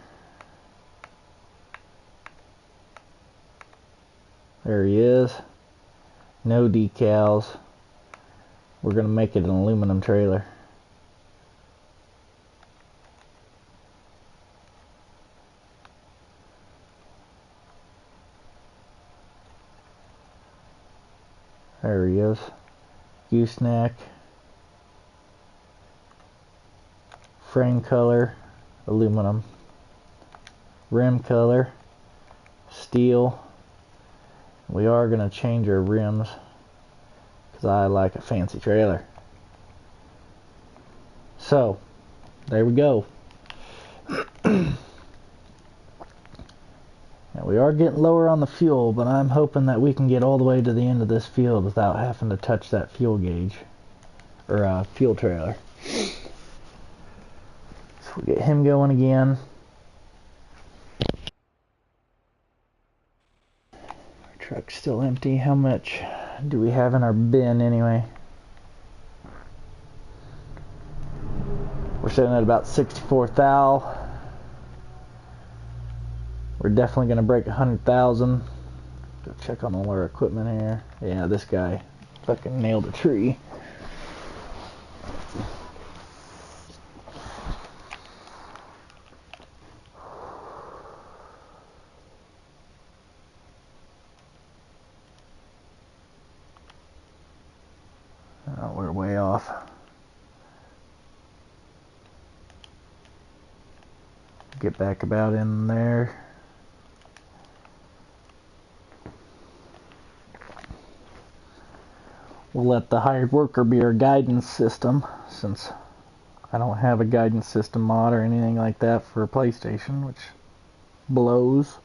There he is. No decals. We're going to make it an aluminum trailer. There he is. Gooseneck. Frame color, aluminum. Rim color, steel. We are going to change our rims because I like a fancy trailer. So, there we go. Now We are getting lower on the fuel, but I'm hoping that we can get all the way to the end of this field without having to touch that fuel gauge, or fuel trailer. So we'll get him going again. Our truck's still empty. How much do we have in our bin anyway? We're sitting at about 64 thou. We're definitely going to break 100,000. Go check on all our equipment here. Yeah, this guy fucking nailed a tree. Oh, we're way off. Get back about in there. We'll let the hired worker be our guidance system, since I don't have a guidance system mod or anything like that for a PlayStation, which blows.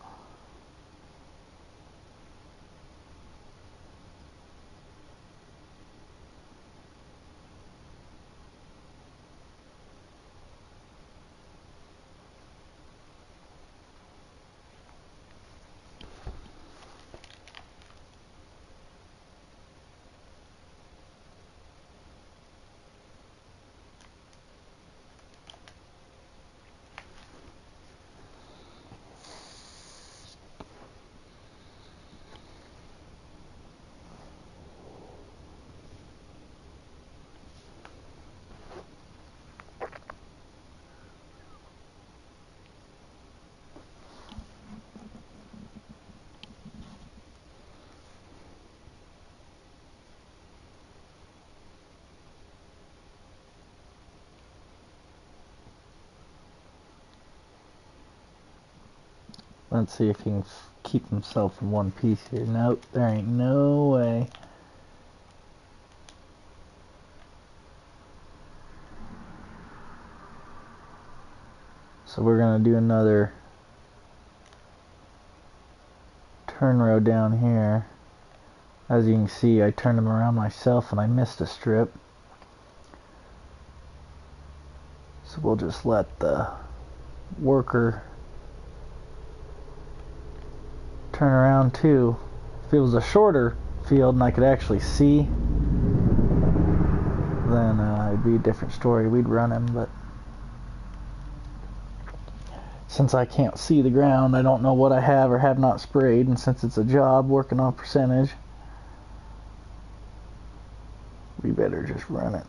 Let's see if he can keep himself in one piece here. Nope, there ain't no way. So we're gonna do another turn row down here. As you can see, I turned him around myself and I missed a strip. So we'll just let the worker turn around too. If it was a shorter field and I could actually see, then it'd be a different story. We'd run him, but since I can't see the ground, I don't know what I have or have not sprayed, and since it's a job working on percentage, we better just run it.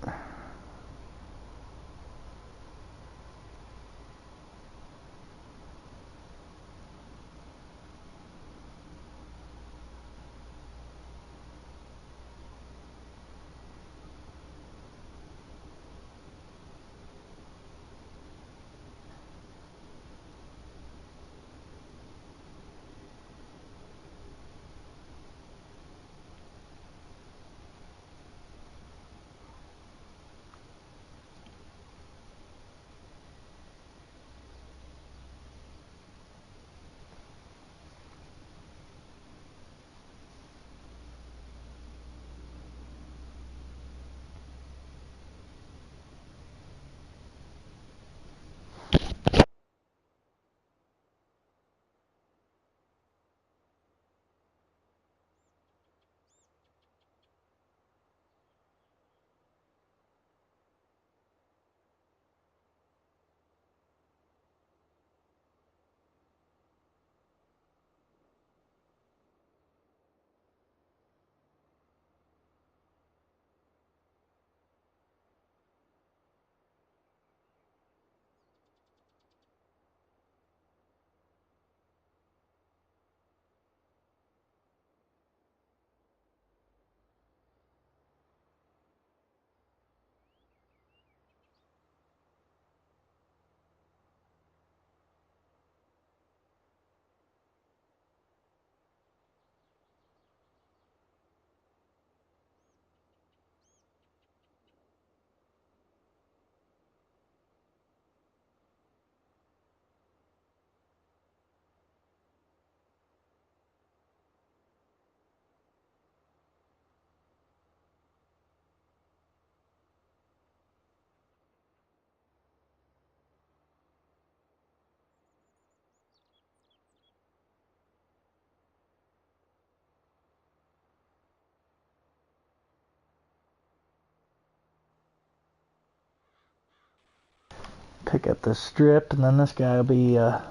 pick up this strip, and then this guy will be all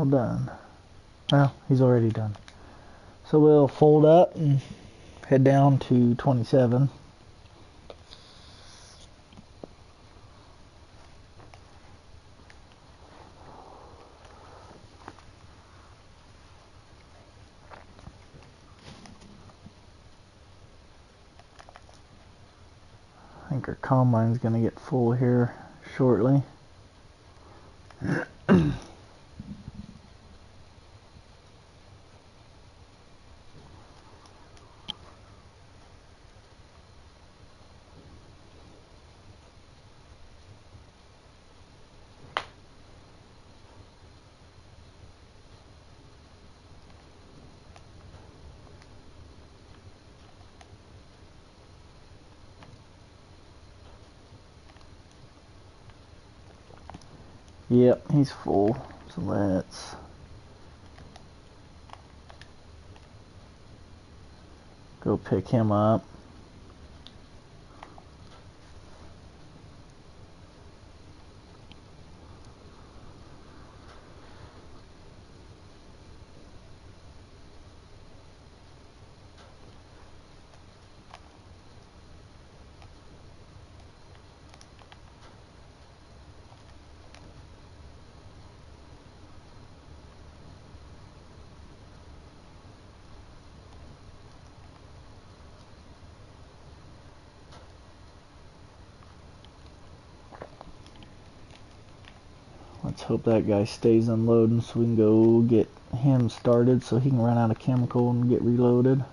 done. Well, he's already done. So we'll fold up and head down to 27. I think our combine's going to get full here shortly. Yep, he's full. So let's go pick him up. Let's hope that guy stays unloading so we can go get him started so he can run out of chemical and get reloaded.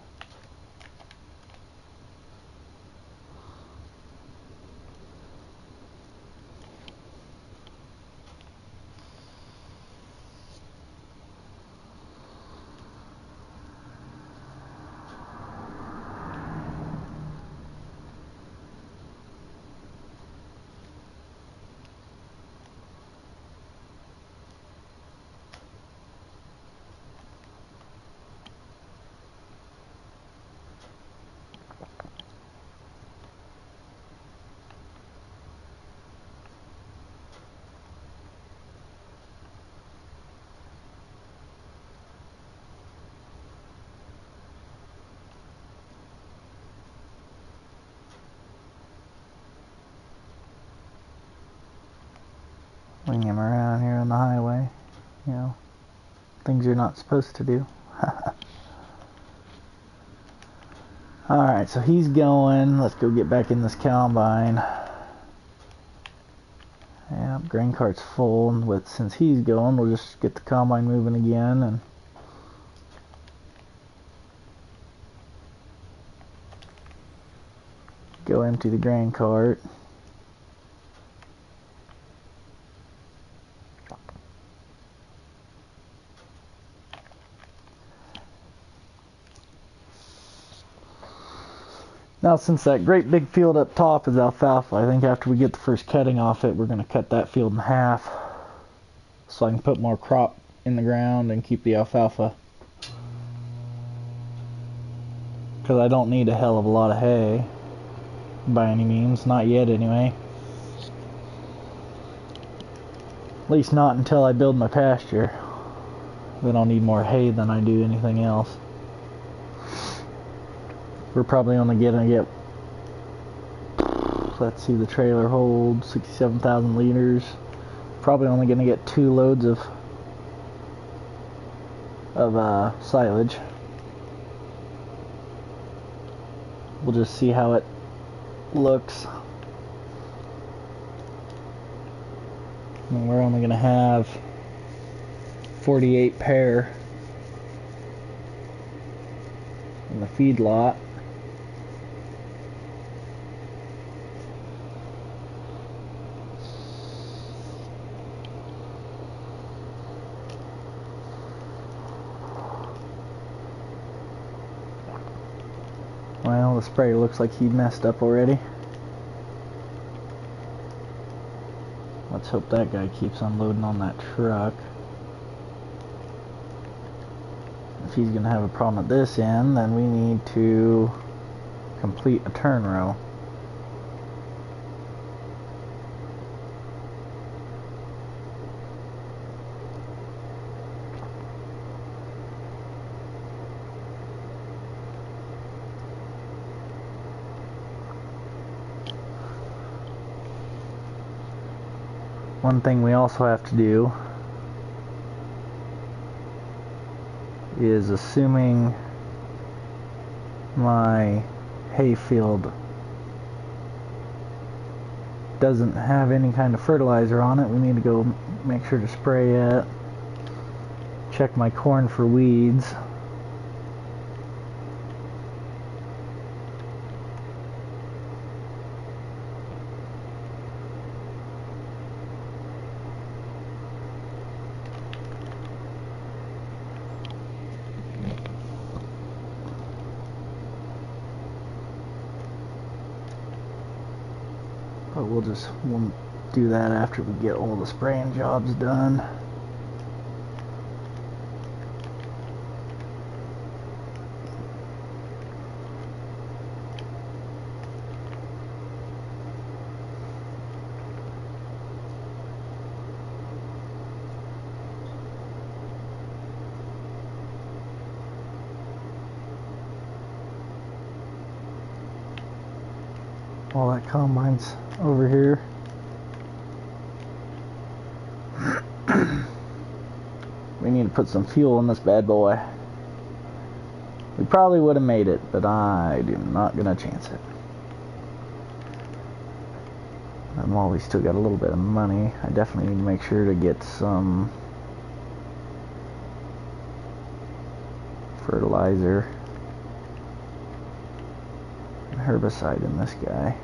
Wing him around here on the highway, you know, things you're not supposed to do. Alright, so he's going. Let's go get back in this combine. Yeah, grain cart's full, and since he's going, we'll just get the combine moving again and go empty the grain cart. Now, since that great big field up top is alfalfa, I think after we get the first cutting off it, we're going to cut that field in half so I can put more crop in the ground and keep the alfalfa. Because I don't need a hell of a lot of hay by any means, not yet anyway. At least not until I build my pasture. Then I'll need more hay than I do anything else. We're probably only gonna get, let's see, the trailer holds 67,000 liters. Probably only gonna get 2 loads of silage. We'll just see how it looks. And we're only gonna have 48 pair in the feed lot. Well, the sprayer looks like he messed up already. Let's hope that guy keeps unloading on that truck. If he's going to have a problem at this end, then we need to complete a turn row. One thing we also have to do is, assuming my hayfield doesn't have any kind of fertilizer on it, we need to go make sure to spray it. Check my corn for weeds. But we'll do that after we get all the spraying jobs done. All that combine's over here. We need to put some fuel in this bad boy. We probably would have made it, but I do not gonna chance it. And while we still got a little bit of money, I definitely need to make sure to get some fertilizer and herbicide in this guy.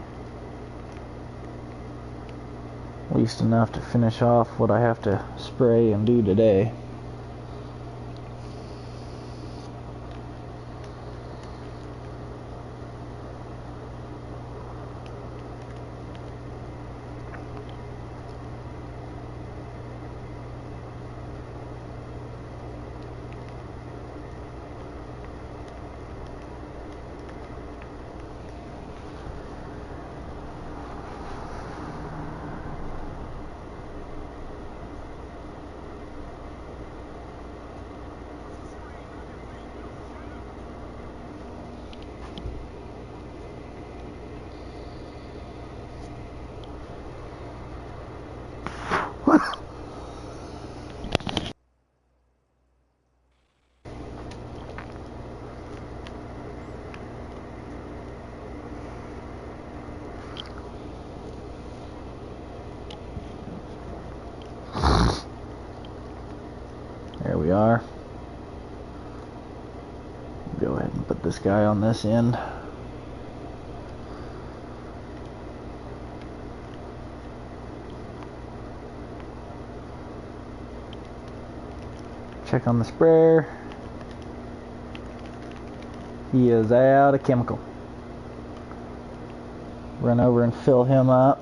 At least enough to finish off what I have to spray and do today. There we are. Go ahead and put this guy on this end. Check on the sprayer. He is out of chemical. Run over and fill him up.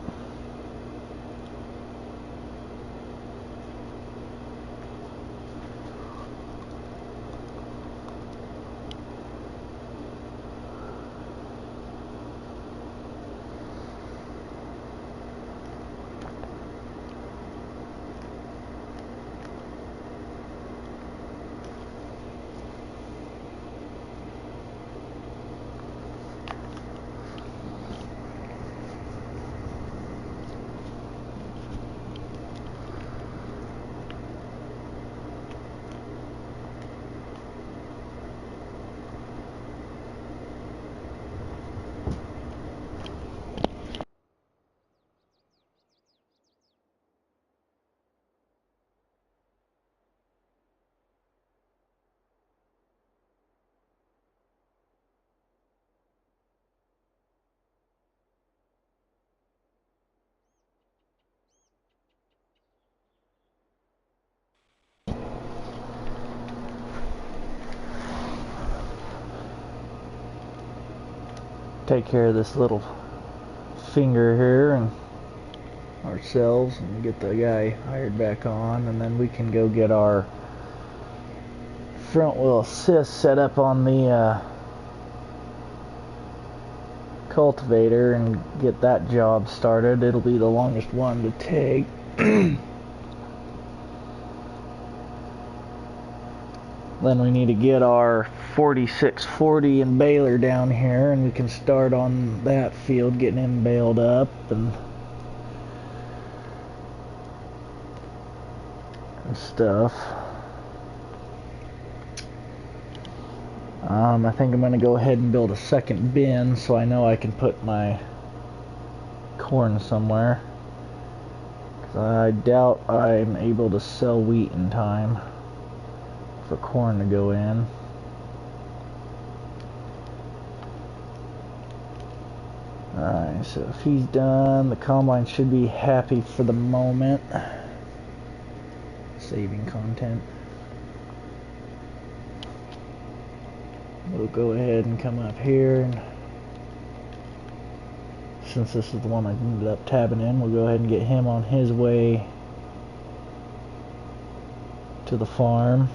Take care of this little finger here and ourselves and get the guy hired back on, and then we can go get our front wheel assist set up on the cultivator and get that job started. It'll be the longest one to take. Then we need to get our 4640 and baler down here, and we can start on that field getting him baled up. And and stuff. I think I'm going to go ahead and build a second bin so I know I can put my corn somewhere. 'Cause I doubt I'm able to sell wheat in time for corn to go in. Alright, so if he's done, the combine should be happy for the moment. Saving content. We'll go ahead and come up here, and since this is the one I ended up tabbing in, we'll go ahead and get him on his way to the farm.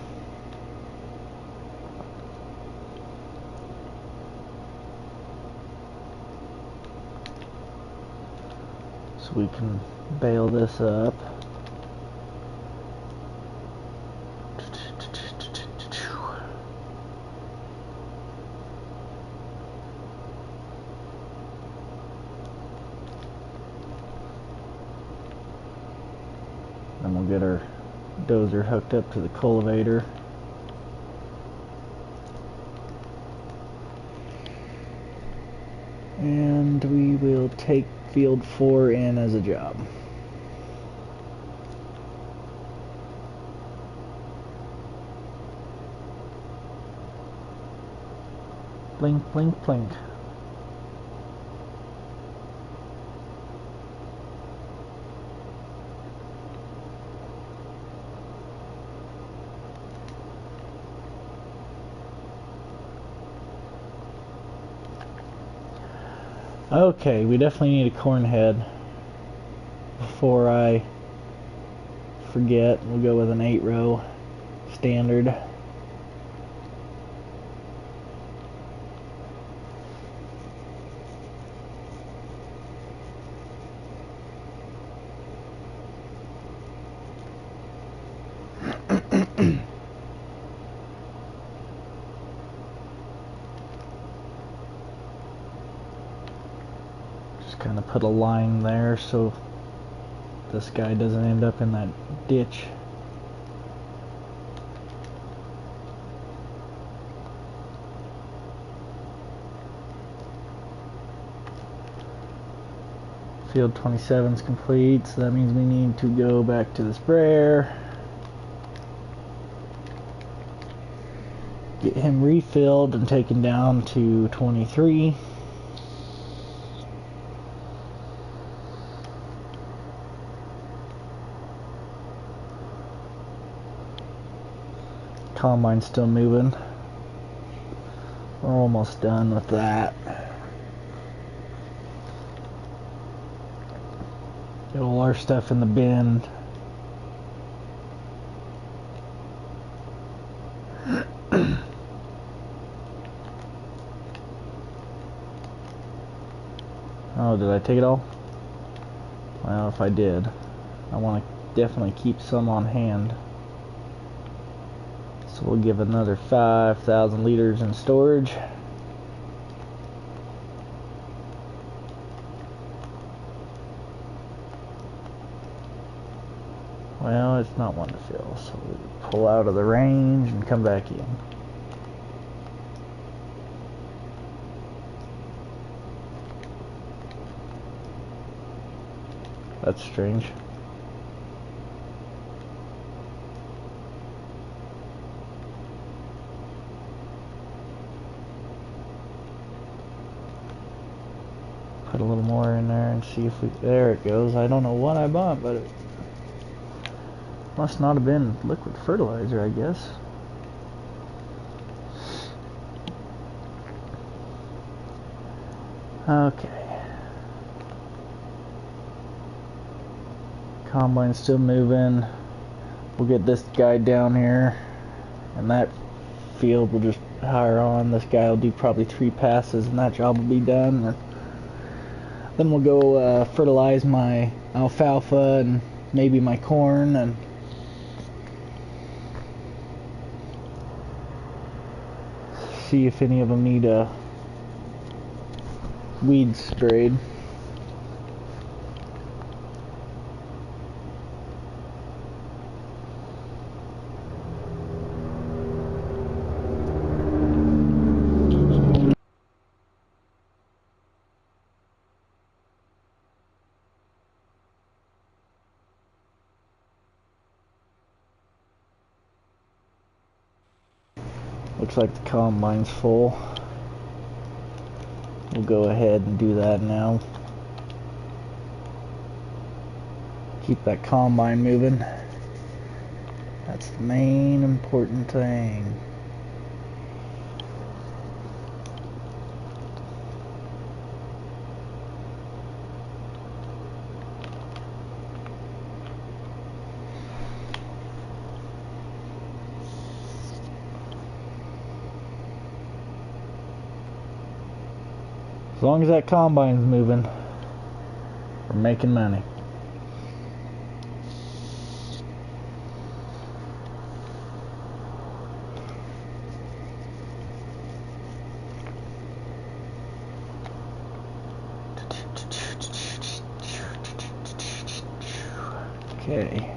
So we can bale this up. Then we'll get our dozer hooked up to the cultivator. And we will take field 4 in as a job. Blink, blink, blink. Okay, we definitely need a corn head. Before I forget, we'll go with an 8-row standard. Kind of put a line there so this guy doesn't end up in that ditch. Field 27 is complete, so that means we need to go back to the sprayer, get him refilled and taken down to 23. Combine's still moving. We're almost done with that. Get all our stuff in the bin. Oh, did I take it all? Well, if I did, I want to definitely keep some on hand. So we'll give another 5,000 liters in storage. Well, it's not one to fill, so we'll pull out of the range and come back in. That's strange. Put a little more in there and see if we... There it goes. I don't know what I bought, but it must not have been liquid fertilizer, I guess. Okay. Combine's still moving. We'll get this guy down here, and that field will just hire on. This guy will do probably 3 passes, and that job will be done. Then we'll go fertilize my alfalfa and maybe my corn, and see if any of them need a weed sprayed. Looks like the combine's full. We'll go ahead and do that now. Keep that combine moving. That's the main important thing. As long as that combine's moving, we're making money. Okay,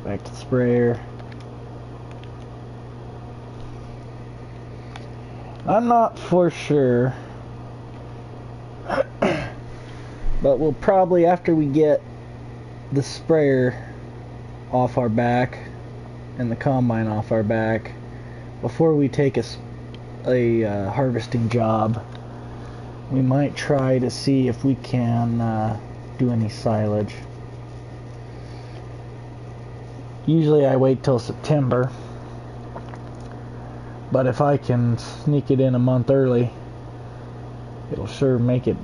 back to the sprayer. I'm not for sure, but we'll probably, after we get the sprayer off our back and the combine off our back, before we take a harvesting job, we might try to see if we can do any silage. Usually I wait till September, but if I can sneak it in a month early, it'll sure make it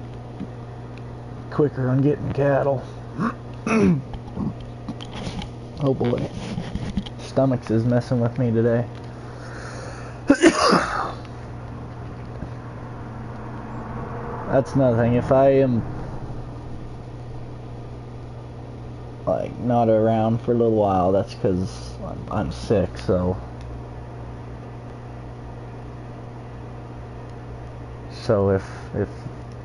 quicker on getting cattle. Oh boy, stomachs is messing with me today. That's another thing. If I am like not around for a little while, that's because I'm sick. So if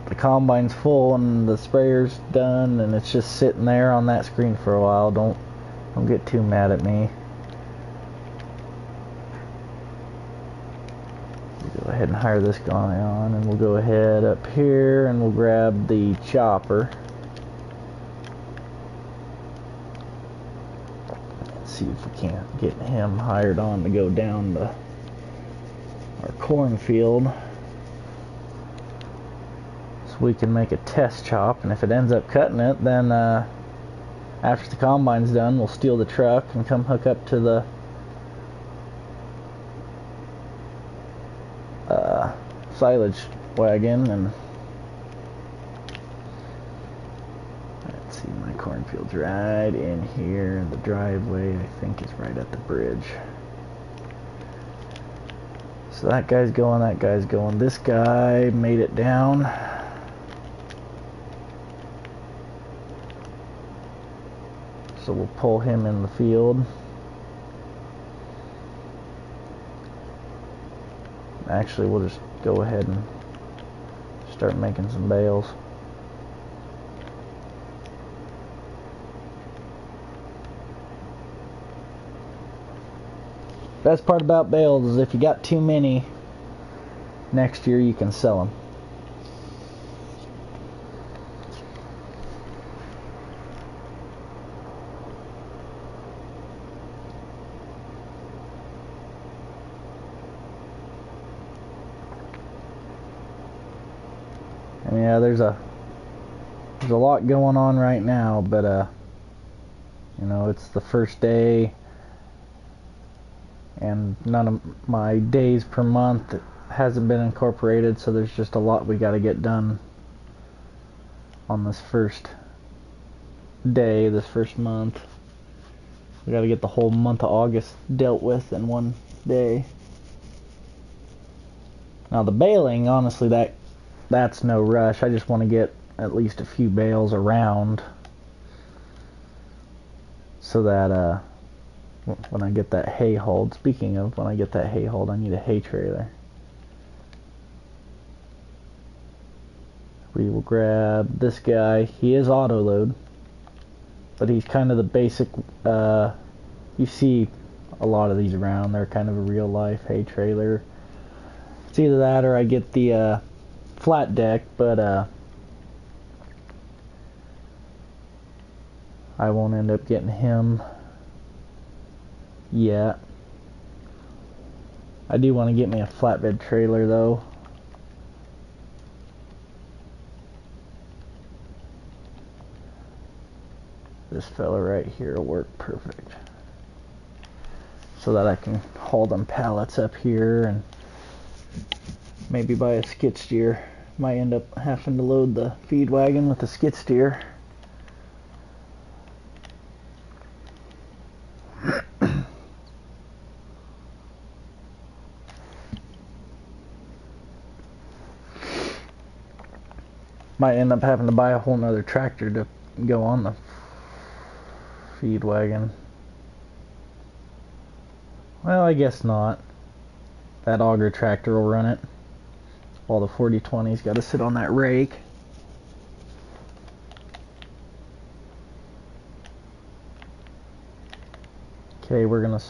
the combine's full and the sprayer's done and it's just sitting there on that screen for a while, don't get too mad at me. We'll go ahead and hire this guy on, and we'll go ahead up here and we'll grab the chopper. Let's see if we can't get him hired on to go down to our cornfield, we can make a test chop, and if it ends up cutting it, then after the combine's done, we'll steal the truck and come hook up to the silage wagon. And let's see, my cornfield's right in here. The driveway, I think, is right at the bridge. So that guy's going, that guy's going. This guy made it down. So we'll pull him in the field. Actually, we'll just go ahead and start making some bales. Best part about bales is if you got too many, next year you can sell them. And yeah, there's a lot going on right now, but you know, it's the first day, and none of my days per month hasn't been incorporated, so there's just a lot we got to get done on this first day, this first month. We got to get the whole month of August dealt with in one day. Now the baling, honestly, that's no rush. I just want to get at least a few bales around so that when I get that hay hauled, speaking of when I get that hay hauled, I need a hay trailer. We will grab this guy. He is auto load, but he's kind of the basic, you see a lot of these around. They're kind of a real life hay trailer. It's either that or I get the flat deck, but I won't end up getting him yet. I do want to get me a flatbed trailer though. This fella right here will work perfect. So that I can haul them pallets up here and maybe buy a skid steer. Might end up having to load the feed wagon with the skid steer. Might end up having to buy a whole nother tractor to go on the feed wagon. Well, I guess not. That auger tractor will run it, while the 4020's got to sit on that rake. Okay, we're gonna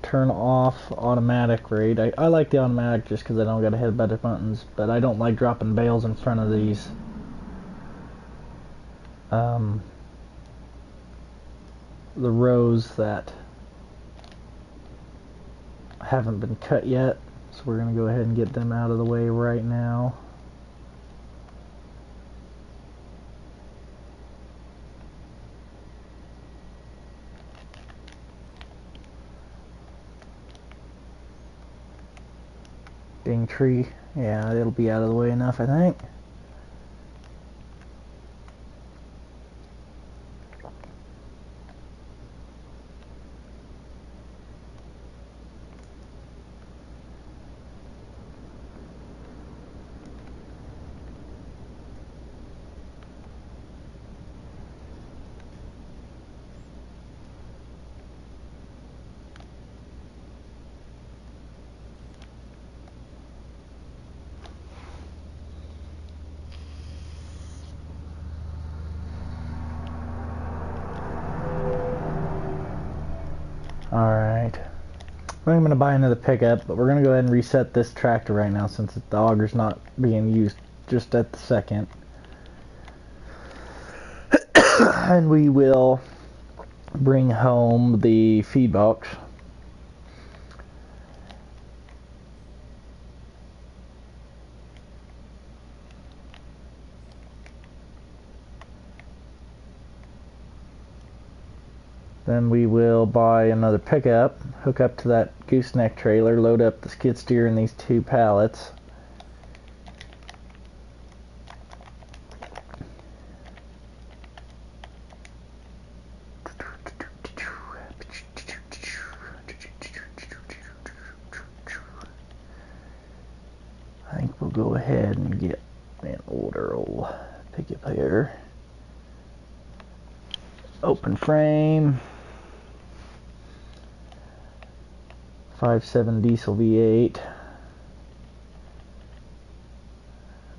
turn off automatic rate. I like the automatic just because I don't got to head by the buttons, but I don't like dropping bales in front of these. The rows that haven't been cut yet, so we're gonna go ahead and get them out of the way right now. Ding tree, yeah, it'll be out of the way enough, I think. Alright, I'm going to buy another pickup, but we're going to go ahead and reset this tractor right now since the auger's not being used just at the second. And we will bring home the feed box. Then we will buy another pickup, hook up to that gooseneck trailer, load up the skid steer in these two pallets. I think we'll go ahead and get an older old pickup here. Open frame. 5.7 diesel V8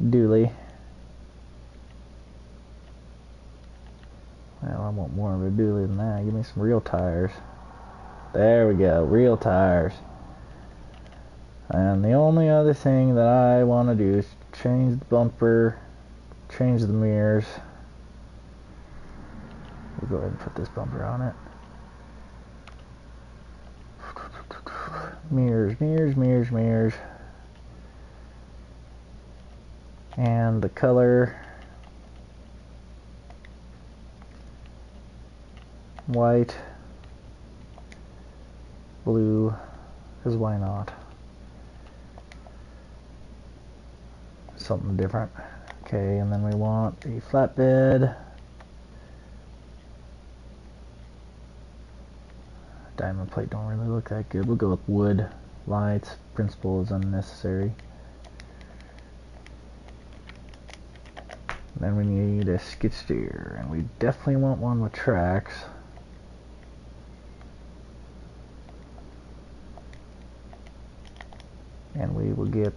dually. Well, I want more of a dually than that. Give me some real tires. There we go, real tires. And the only other thing that I want to do is change the bumper, change the mirrors. We'll go ahead and put this bumper on it. Mirrors, mirrors, mirrors, mirrors. And the color, white, blue, because why not? Something different. Okay, and then we want a flatbed. Diamond plate don't really look that good. We'll go with wood lights. Principle is unnecessary. Then we need a skid steer, and we definitely want one with tracks. And we will get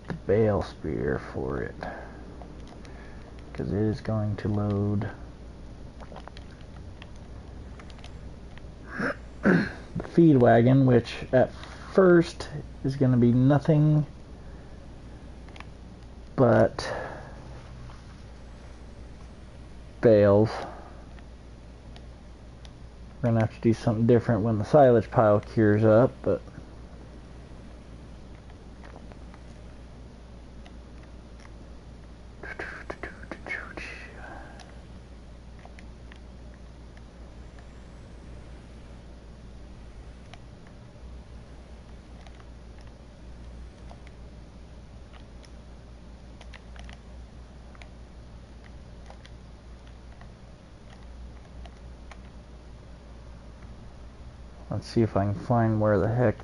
the bale spear for it, because it is going to load the feed wagon, which at first is going to be nothing but bales. We're going to have to do something different when the silage pile cures up, but Let's see if I can find where the heck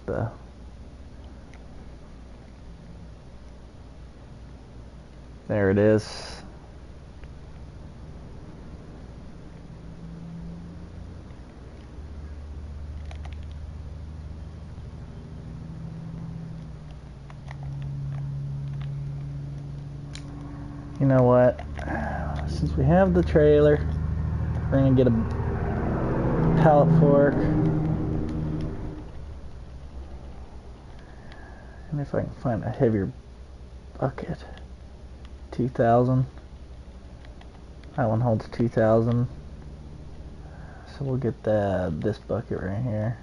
there it is. You know what? Since we have the trailer, we're gonna get a pallet fork. And if I can find a heavier bucket. 2,000. That one holds 2,000. So we'll get this bucket right here.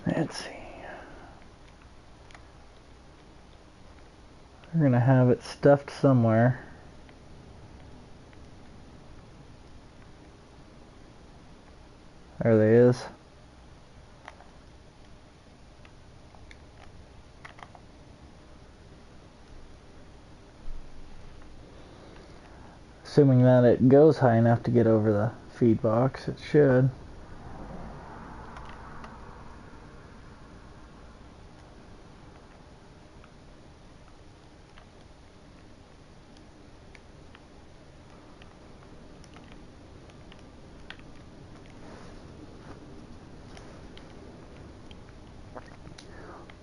Let's see. We're gonna have it stuffed somewhere. There it is. Assuming that it goes high enough to get over the feed box, it should.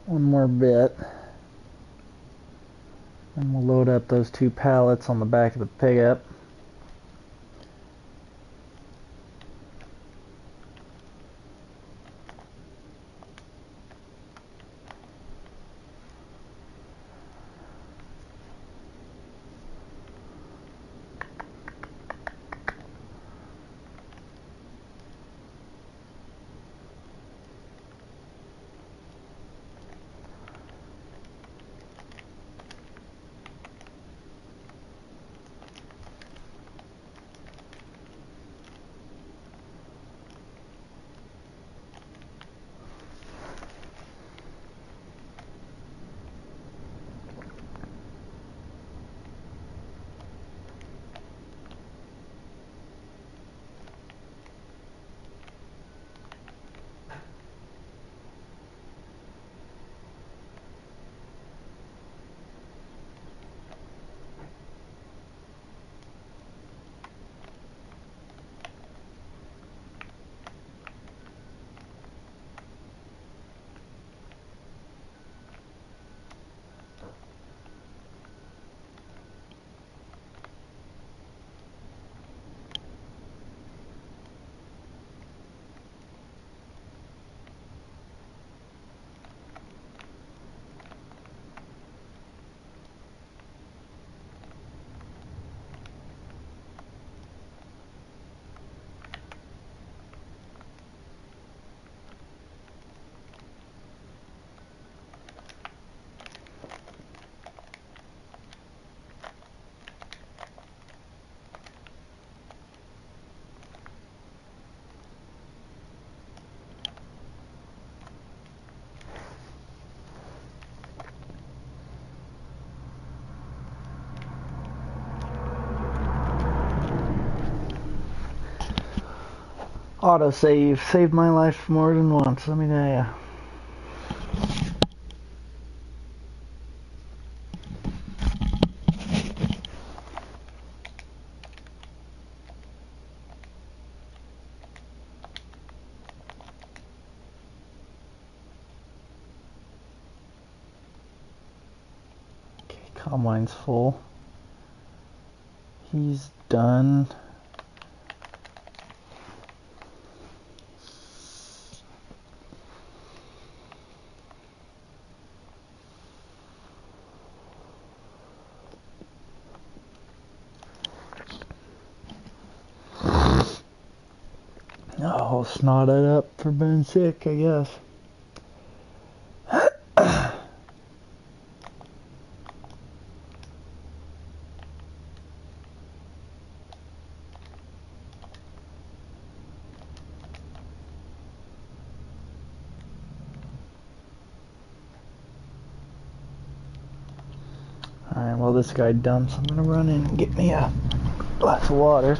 One more bit, and we'll load up those 2 pallets on the back of the pickup. Autosave saved my life more than once, let me tell ya. Okay, combine's full. He's done. Oh, all snotted up for being sick, I guess. Alright, well this guy dumps. I'm gonna run in and get me a glass of water.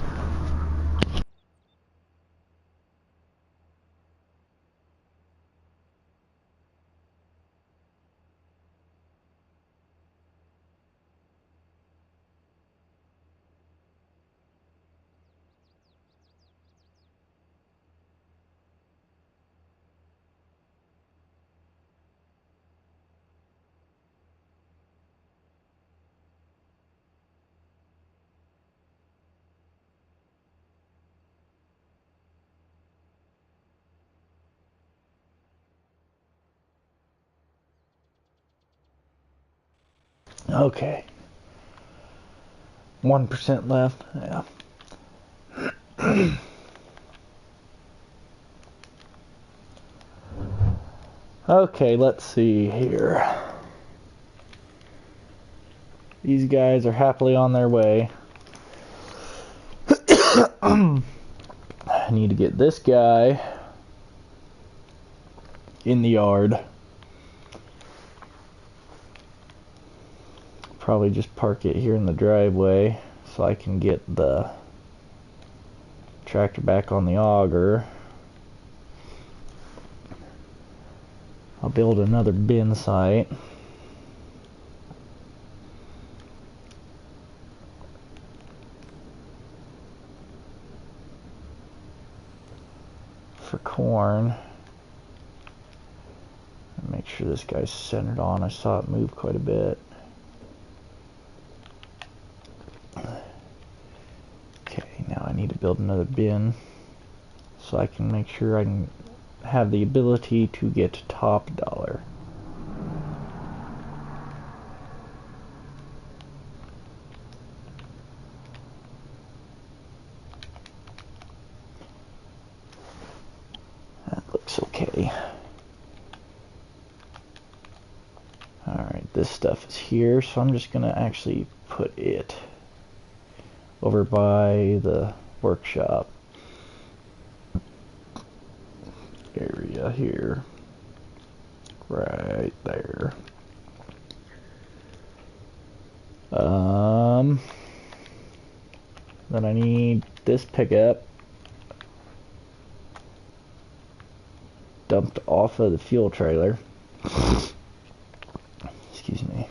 Okay. 1% left. Yeah. Okay, let's see here. These guys are happily on their way. I need to get this guy in the yard. Probably just park it here in the driveway so I can get the tractor back on the auger. I'll build another bin site. For corn. Make sure this guy's centered on. I saw it move quite a bit. Okay, now I need to build another bin so I can make sure I can have the ability to get top dollar. That looks okay. Alright, this stuff is here, so I'm just gonna actually put it over by the workshop area here. Right there. Then I need this pickup dumped off of the fuel trailer. Excuse me.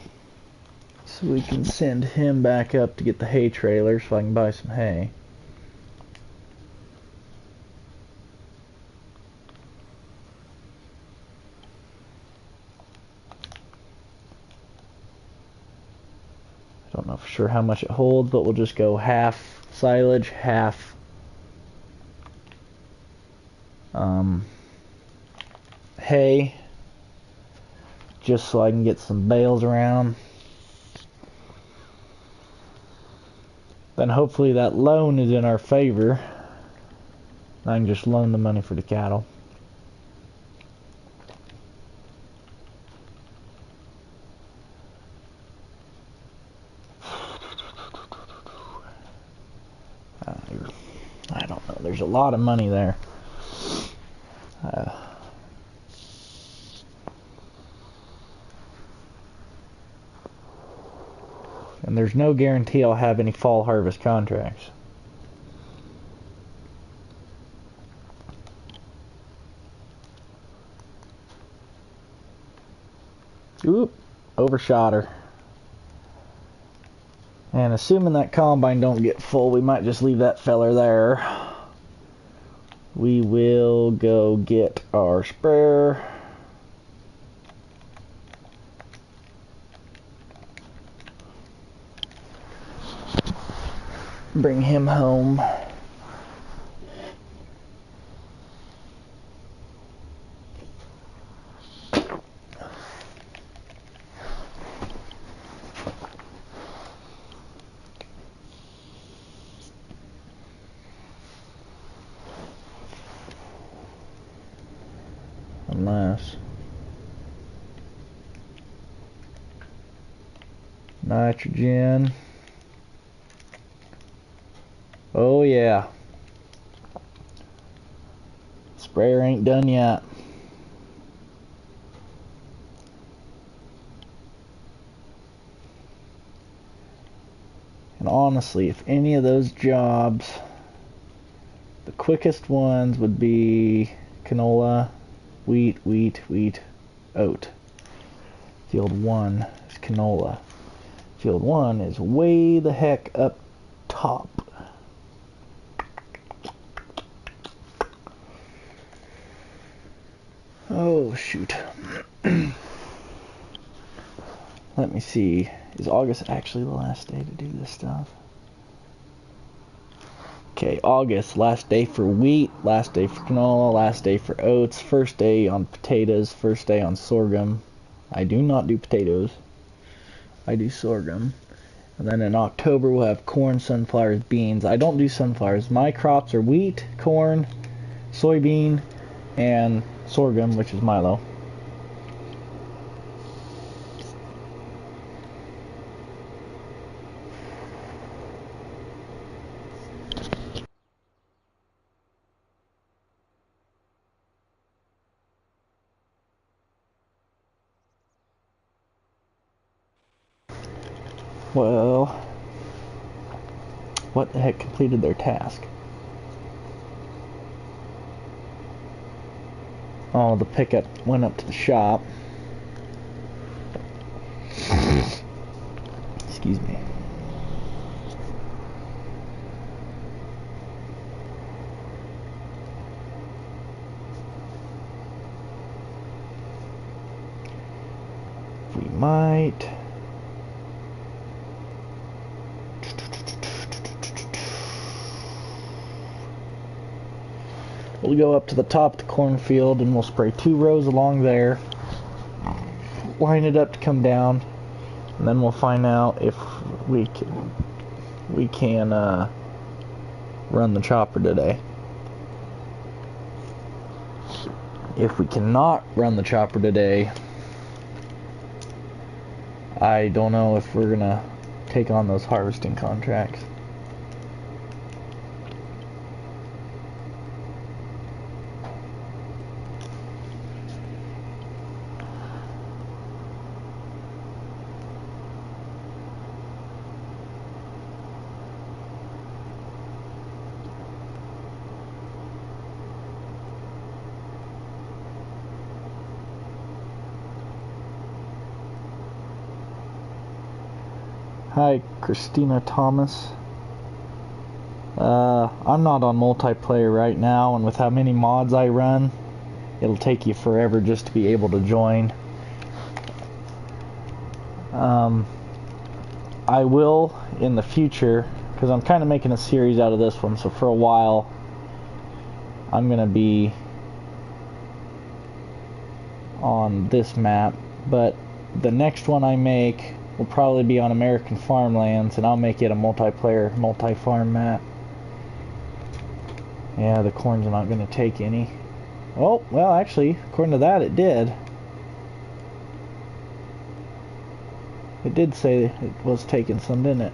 So we can send him back up to get the hay trailer so I can buy some hay. I don't know for sure how much it holds, but we'll just go half silage, half hay, just so I can get some bales around. Then hopefully that loan is in our favor. I can just loan the money for the cattle. I don't know. There's a lot of money there. And there's no guarantee I'll have any fall harvest contracts. Oop, overshot her. And assuming that combine don't get full, we might just leave that feller there. We will go get our sprayer. Bring him home. Unless nitrogen. Oh yeah. Sprayer ain't done yet. And honestly, if any of those jobs, the quickest ones would be canola, wheat, oat. Field 1 is canola. Field 1 is way the heck up top. Oh, shoot. Let me see. Is August actually the last day to do this stuff? Okay, August, last day for wheat, last day for canola, last day for oats, first day on potatoes, first day on sorghum. I do not do potatoes. I do sorghum. And then in October we'll have corn, sunflowers, beans. I don't do sunflowers. My crops are wheat, corn, soybean, and sorghum, which is milo. Well, what the heck completed their task? Oh, the pickup went up to the shop. Excuse me. We might. We'll go up to the top of the cornfield and we'll spray 2 rows along there. Line it up to come down, and then we'll find out if we can run the chopper today. If we cannot run the chopper today, I don't know if we're gonna take on those harvesting contracts. Hi, Christina Thomas. I'm not on multiplayer right now, and with how many mods I run, it'll take you forever just to be able to join. I will in the future, because I'm kind of making a series out of this one, so for a while I'm going to be on this map, but the next one I make will probably be on American Farmlands, and I'll make it a multiplayer, multi-farm map. Yeah, the corn's not going to take any. Oh, well, actually, according to that, it did. It did say it was taking some, didn't it?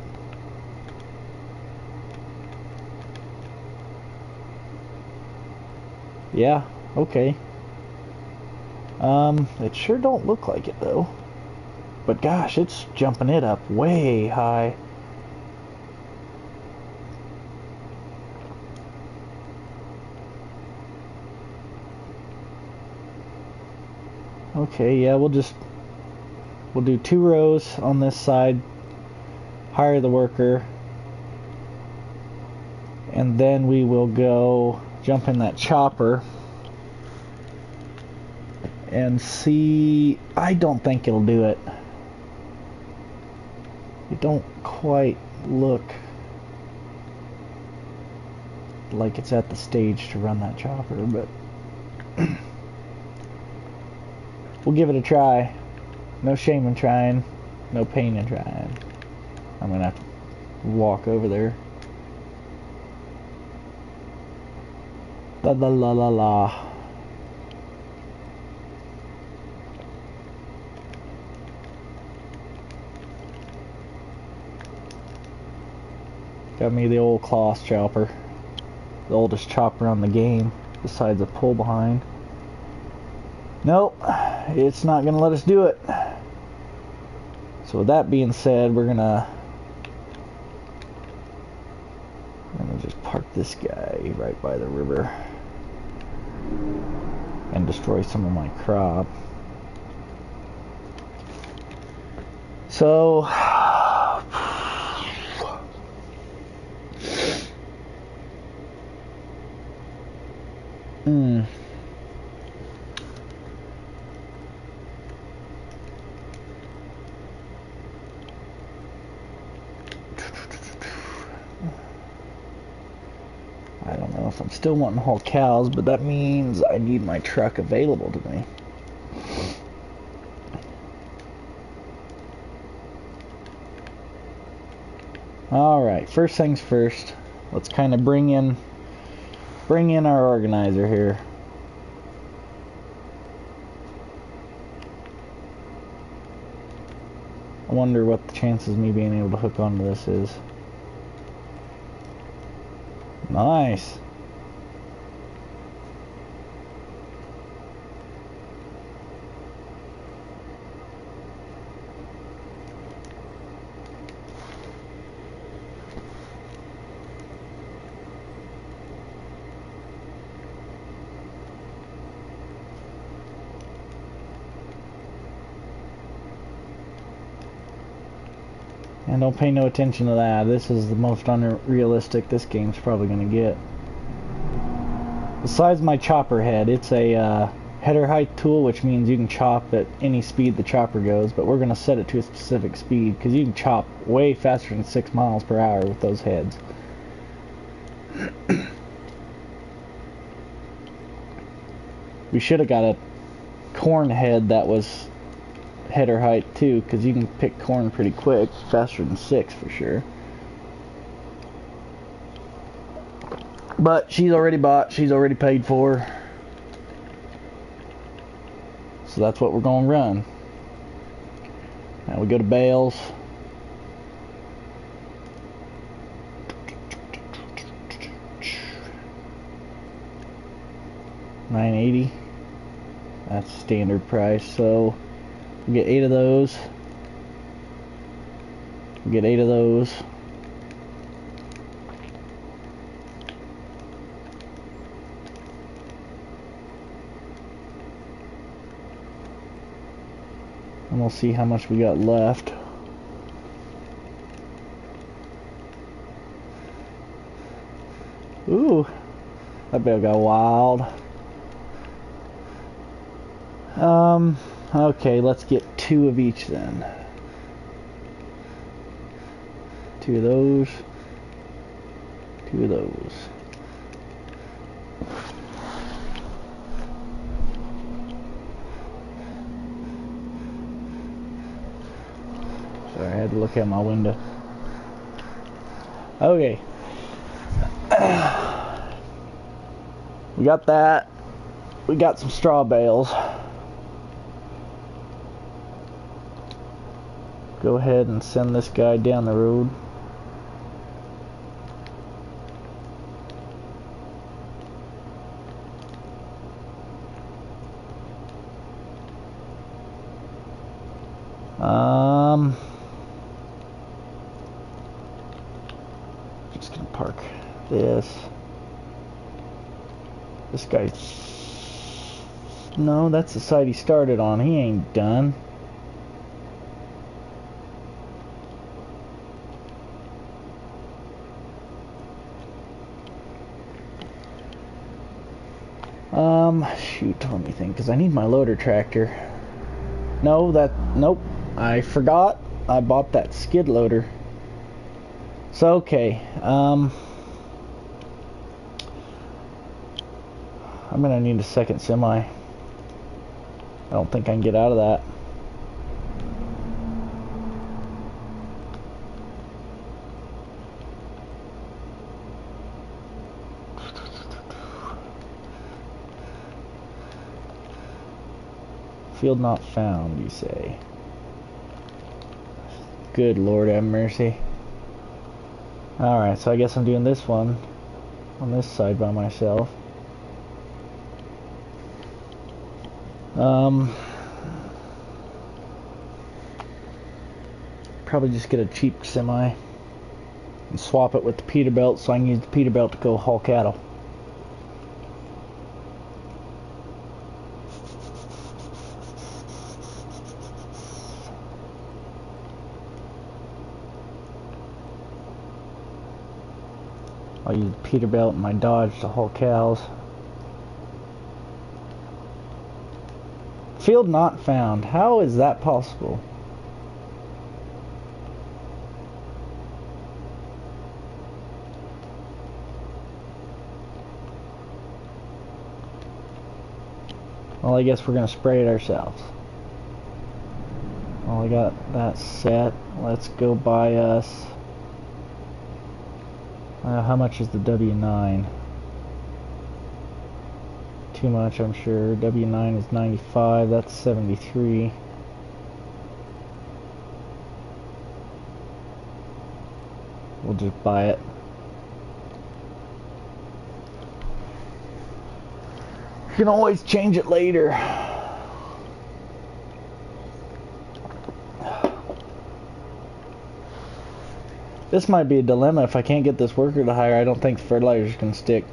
Yeah, okay. It sure don't look like it, though. But gosh, it's jumping it up way high. Okay, yeah, we'll do 2 rows on this side, hire the worker, and then we will go jump in that chopper and see. I don't think it'll do it. It don't quite look like it's at the stage to run that chopper, but we'll give it a try. No shame in trying, no pain in trying. I'm gonna have to walk over there. La la la la la. Got me the old cloth chopper. The oldest chopper on the game, besides a pull behind. Nope, it's not gonna let us do it. So with that being said, we're gonna just park this guy right by the river and destroy some of my crop. So I don't know if I'm still wanting to haul cows, but that means I need my truck available to me. Alright, first things first, let's kind of bring in our organizer here. I wonder what the chances of me being able to hook onto this is. Nice. And don't pay no attention to that. This is the most unrealistic this game's probably going to get. Besides my chopper head, it's a header height tool, which means you can chop at any speed the chopper goes, but we're going to set it to a specific speed because you can chop way faster than 6 miles per hour with those heads. We should have got a corn head that was header height too, because you can pick corn pretty quick, faster than 6 for sure. But she's already bought, she's already paid for, so that's what we're going to run. Now we go to bales. $9.80. That's standard price, so we get 8 of those. We get 8 of those. And we'll see how much we got left. Ooh, that bale got wild. Okay, let's get 2 of each then. 2 of those. 2 of those. Sorry, I had to look out my window. Okay. We got that. We got some straw bales. Go ahead and send this guy down the road. Just gonna park this. This guy's... No, that's the side he started on. He ain't done. Shoot, let me think, because I need my loader tractor. Nope, I forgot. I bought that skid loader. So, okay, I'm gonna need a second semi. I don't think I can get out of that. Field not found, you say? Good Lord have mercy. Alright, so I guess I'm doing this one on this side by myself. Probably just get a cheap semi and swap it with the Peterbilt so I can use the Peterbilt to go haul cattle. I'll use the Peterbilt and my Dodge to haul cows. Field not found. How is that possible? Well, I guess we're gonna spray it ourselves. Well, I got that set. Let's go buy us. How much is the W9? Too much, I'm sure. W9 is 95. That's 73. We'll just buy it. You can always change it later. This might be a dilemma. If I can't get this worker to hire, I don't think fertilizers can stick.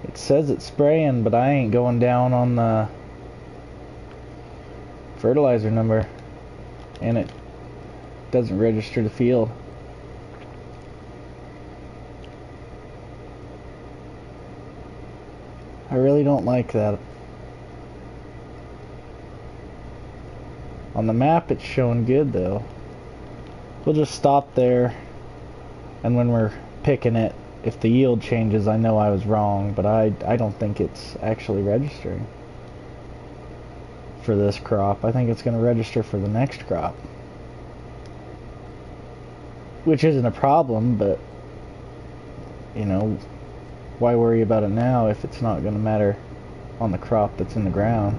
It says it's spraying, but I ain't going down on the fertilizer number, and it doesn't register the field. I really don't like that. On the map it's showing good though. We'll just stop there, and when we're picking it, if the yield changes, I know I was wrong, but I don't think it's actually registering for this crop. I think it's going to register for the next crop, which isn't a problem, but you know, why worry about it now if it's not going to matter on the crop that's in the ground?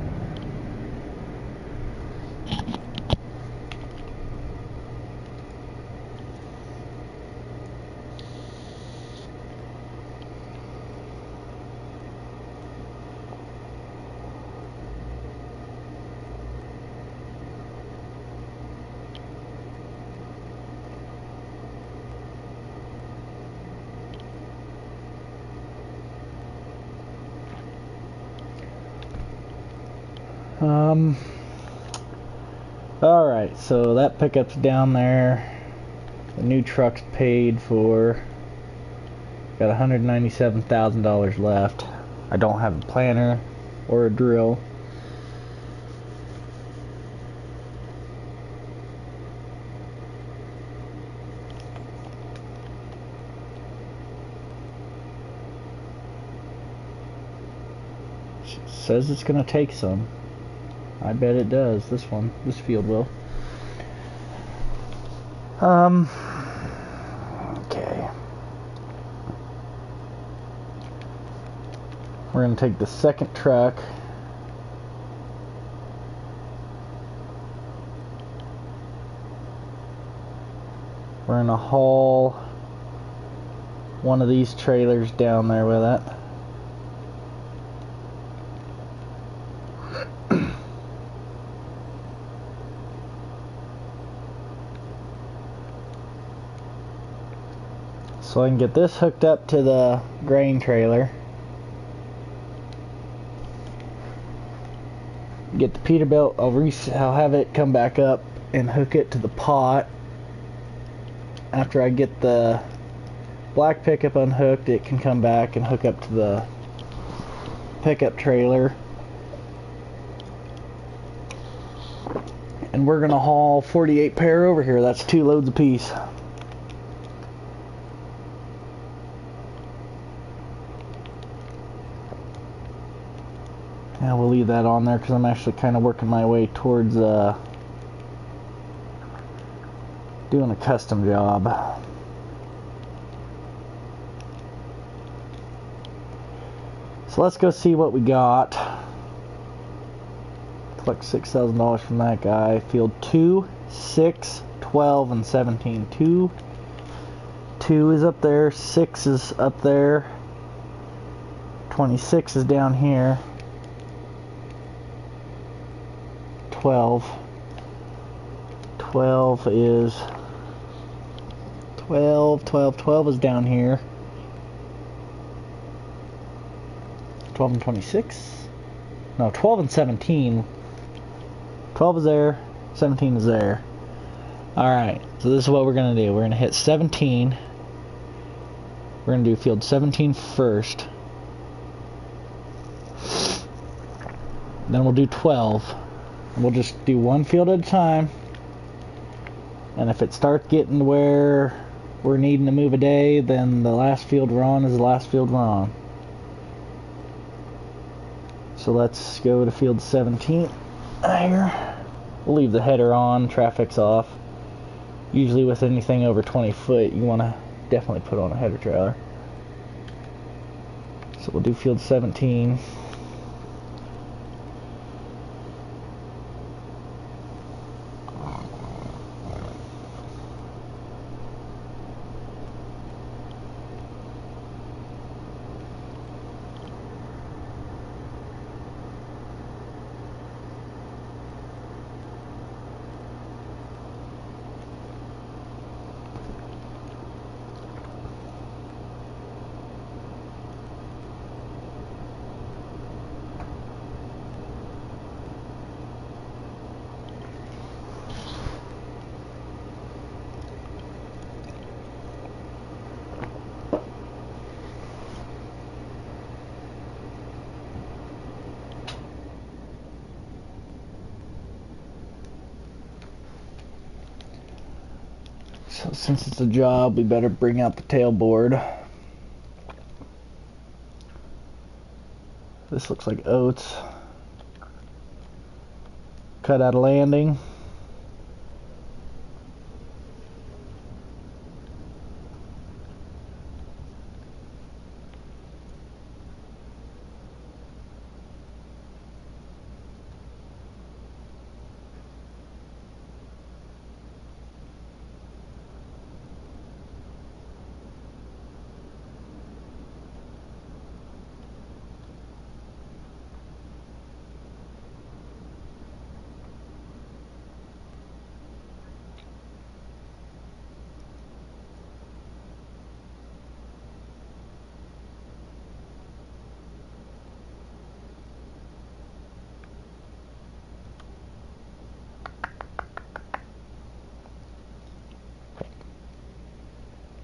Alright, so that pickup's down there. The new truck's paid for. Got $197,000 left. I don't have a planter or a drill. It says it's gonna take some. I bet it does. This field will. Okay. We're gonna take the second truck. We're gonna haul one of these trailers down there with it. So I can get this hooked up to the grain trailer. Get the Peterbilt, I'll have it come back up and hook it to the pot. After I get the black pickup unhooked, it can come back and hook up to the pickup trailer. And we're gonna haul 48 pair over here. That's 2 loads apiece. Yeah, we'll leave that on there because I'm actually kind of working my way towards doing a custom job. So let's go see what we got. Collect $6,000 from that guy. Field 2, 6, 12, and 17. 2 is up there. 6 is up there. 26 is down here. 12 is 12 is down here. 12 and 26? No, 12 and 17. 12 is there, 17 is there. Alright, so this is what we're going to do. We're going to hit 17. We're going to do field 17 first. Then we'll do 12. And we'll just do one field at a time. And if it starts getting to where we're needing to move a day, then the last field we're on is the last field we're on. So let's go to field 17 here. We'll leave the header on, traffic's off. Usually with anything over 20 foot, you want to definitely put on a header trailer. So we'll do field 17. So since it's a job, we better bring out the tailboard. This looks like oats. Cut out a landing.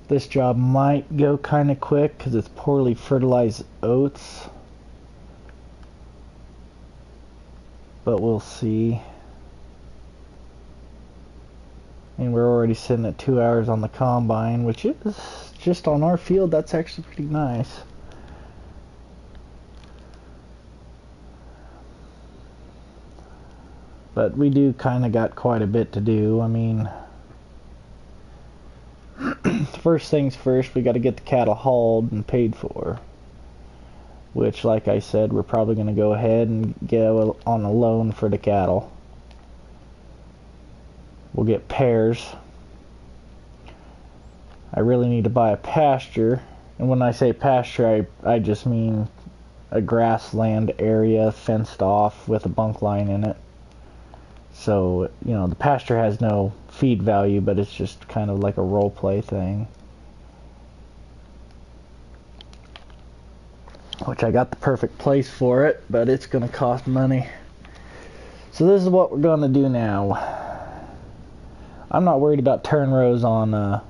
This job might go kind of quick because it's poorly fertilized oats. But we'll see. And we're already sitting at 2 hours on the combine, which is just on our field, that's actually pretty nice. But we do kind of got quite a bit to do. I mean, first things first, we got to get the cattle hauled and paid for. Which, like I said, we're probably going to go ahead and go on a loan for the cattle. We'll get pairs. I really need to buy a pasture. And when I say pasture, I just mean a grassland area fenced off with a bunk line in it. So, you know, the pasture has no feed value, but it's just kind of like a role play thing. Which I got the perfect place for it, but it's going to cost money. So this is what we're going to do now. I'm not worried about turn rows on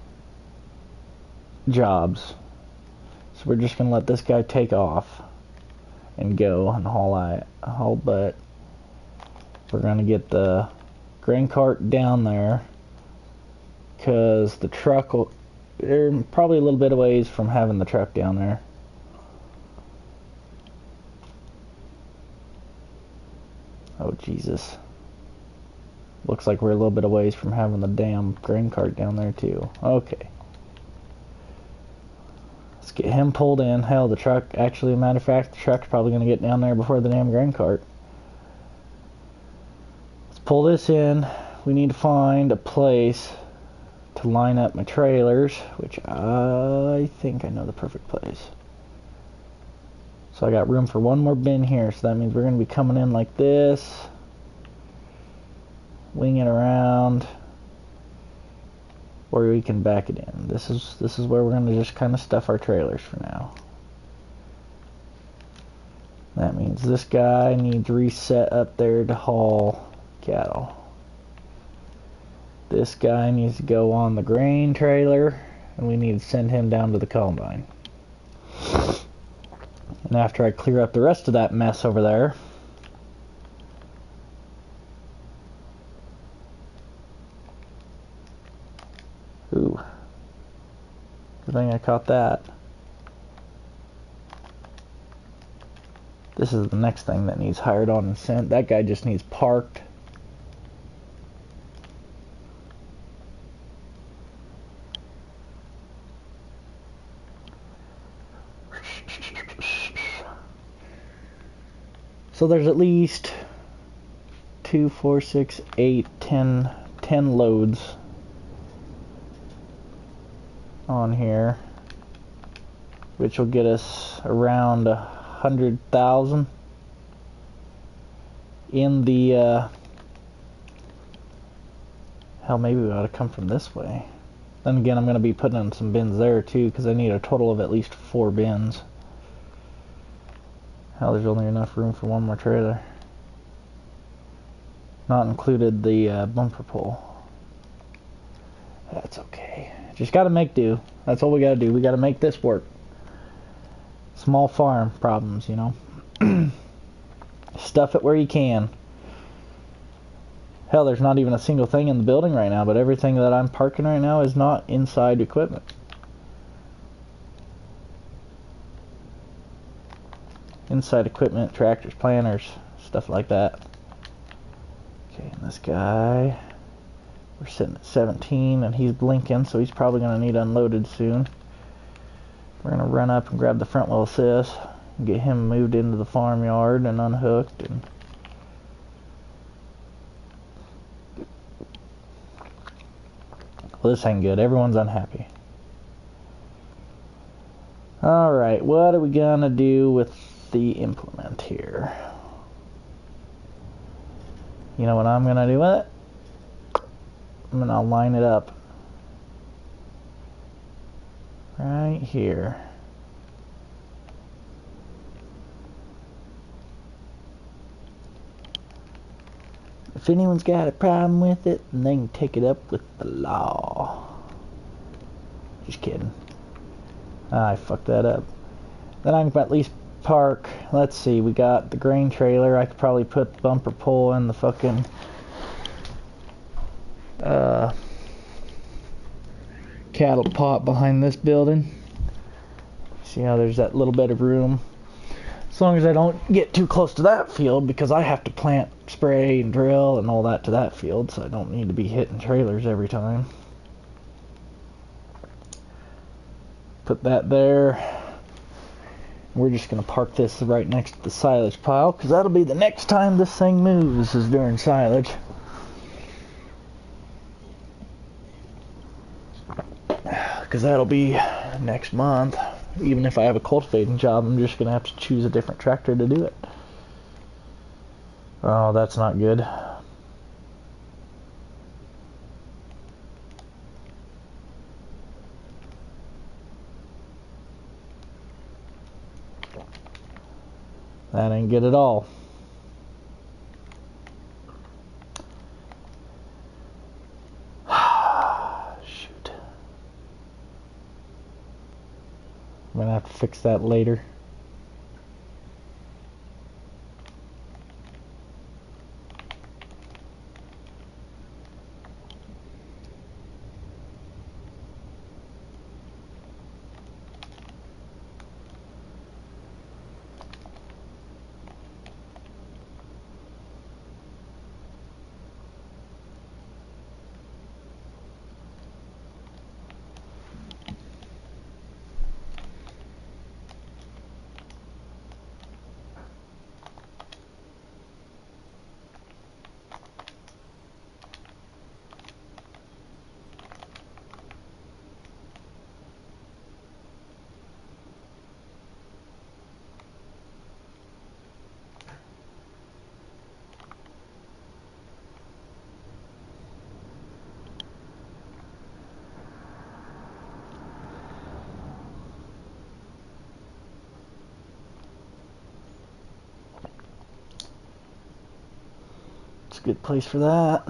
jobs. So we're just going to let this guy take off and go and haul butt. We're going to get the grain cart down there because the truck will, they're probably a little bit of ways from having the truck down there. Oh Jesus. Looks like we're a little bit of ways from having the damn grain cart down there too. Okay. Let's get him pulled in. Hell, the truck, actually, matter of fact, the truck's probably going to get down there before the damn grain cart. Let's pull this in. We need to find a place to line up my trailers, which I think I know the perfect place. So I got room for one more bin here, so that means we're going to be coming in like this, winging around, or we can back it in. This is where we're going to just kind of stuff our trailers for now. That means this guy needs reset up there to haul cattle. This guy needs to go on the grain trailer, and we need to send him down to the combine. And after I clear up the rest of that mess over there, ooh, good thing I caught that. This is the next thing that needs hired on and sent. That guy just needs parked. So there's at least 2, 4, 6, 8, 10 loads on here, which will get us around 100,000 in the hell, maybe we ought to come from this way. Then again, I'm going to be putting in some bins there too, because I need a total of at least 4 bins. Hell, there's only enough room for one more trailer. Not included the bumper pull. That's okay. Just gotta make do. That's all we gotta do. We gotta make this work. Small farm problems, you know. Stuff it where you can. Hell, there's not even a single thing in the building right now, but everything that I'm parking right now is not inside equipment. Inside equipment, tractors, planters, stuff like that. Okay, and this guy, we're sitting at 17 and he's blinking, so he's probably going to need unloaded soon. We're going to run up and grab the front wheel assist and get him moved into the farmyard and unhooked. And well, this ain't good. Everyone's unhappy. Alright, what are we going to do with the implement here? You know what I'm going to do with it? I'm going to line it up right here. If anyone's got a problem with it, then they can take it up with the law. Just kidding. I fucked that up. Then I can at least park. Let's see, we got the grain trailer. I could probably put the bumper pull in the fucking cattle pot behind this building. See how there's that little bit of room. As long as I don't get too close to that field, because I have to plant, spray, and drill and all that to that field, so I don't need to be hitting trailers every time. Put that there. We're just going to park this right next to the silage pile, because that'll be the next time this thing moves, is during silage. Because that'll be next month. Even if I have a cultivating job, I'm just going to have to choose a different tractor to do it. Oh, that's not good. That ain't good at all. Shoot. I'm gonna have to fix that later. It's a good place for that.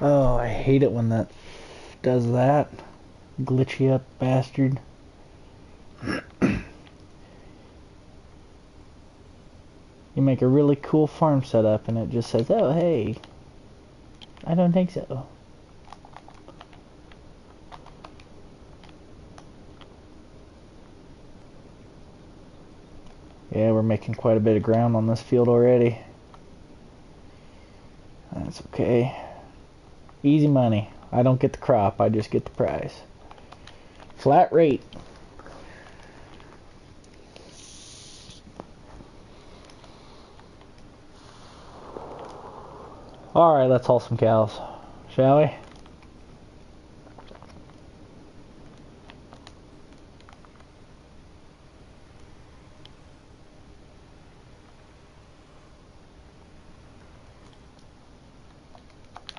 Oh, I hate it when that does that. Glitchy up bastard. You make a really cool farm setup and it just says, oh hey, I don't think so. Yeah, we're making quite a bit of ground on this field already. That's okay. Easy money. I don't get the crop, I just get the price. Flat rate. Alright, let's haul some cows, shall we?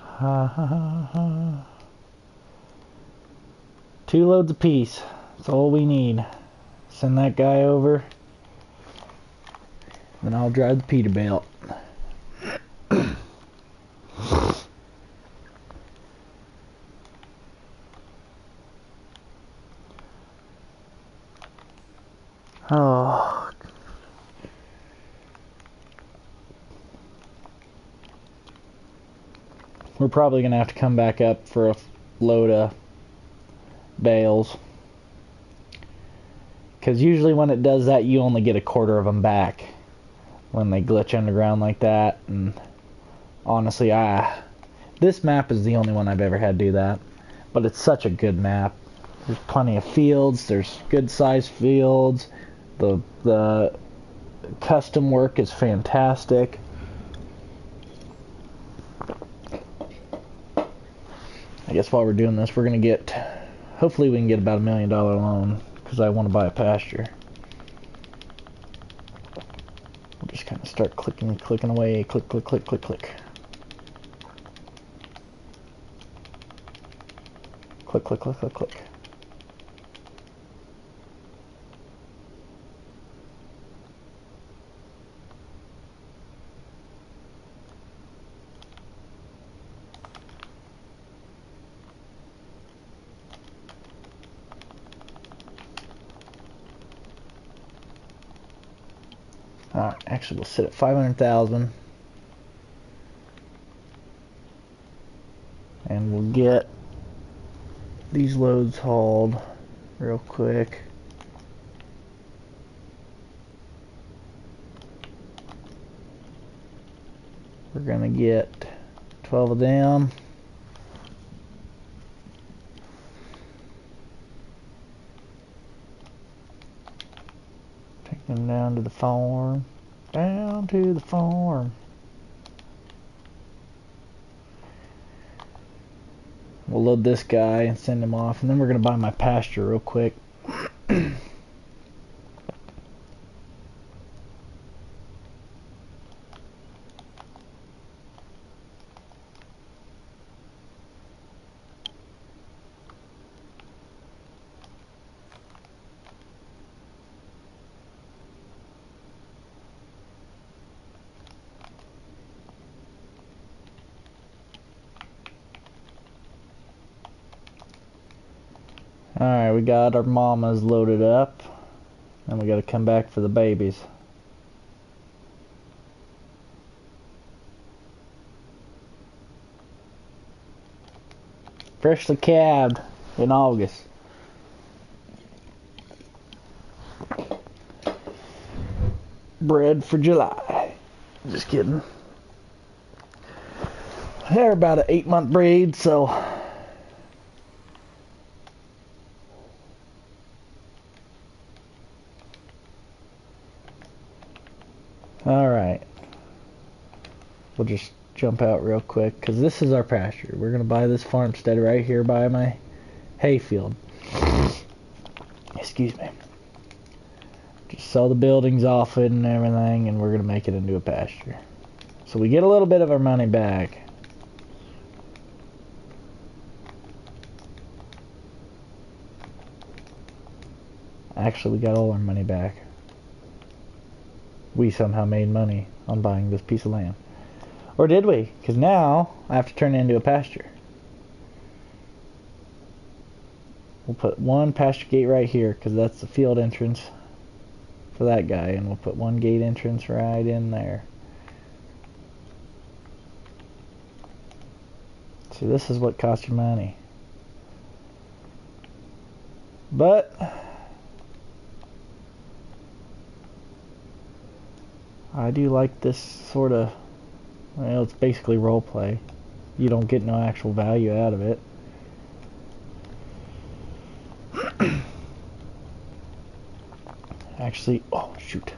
Ha ha ha ha. 2 loads apiece. That's all we need. Send that guy over. Then I'll drive the Peterbilt. Oh. We're probably going to have to come back up for a load of bales. Because usually when it does that, you only get a quarter of them back. When they glitch underground like that. And honestly, this map is the only one I've ever had do that. But it's such a good map. There's plenty of fields. There's good sized fields. The custom work is fantastic. I guess while we're doing this, we're going to get, hopefully we can get about $1 million loan, because I want to buy a pasture. We'll just kind of start clicking away, click, click, click, click, click. Click, click, click, click, click. Alright, actually we'll sit at 500,000. And we'll get these loads hauled real quick. We're gonna get 12 of them. Take them down to the farm. Down to the farm. We'll load this guy and send him off, and then we're gonna buy my pasture real quick. Alright, we got our mamas loaded up. And we gotta come back for the babies. Freshly cabbed in August. Bred for July. Just kidding. They're about an 8-month breed, so alright. We'll just jump out real quick, because this is our pasture. We're going to buy this farmstead right here by my hayfield. Excuse me. Just sell the buildings off it and everything, and we're going to make it into a pasture. So we get a little bit of our money back. Actually, we got all our money back. We somehow made money on buying this piece of land. Or did we? Because now I have to turn it into a pasture. We'll put one pasture gate right here because that's the field entrance for that guy. And we'll put one gate entrance right in there. See, this is what costs you money. But I do like this sort of, well, it's basically role play. You don't get no actual value out of it. Actually, oh shoot.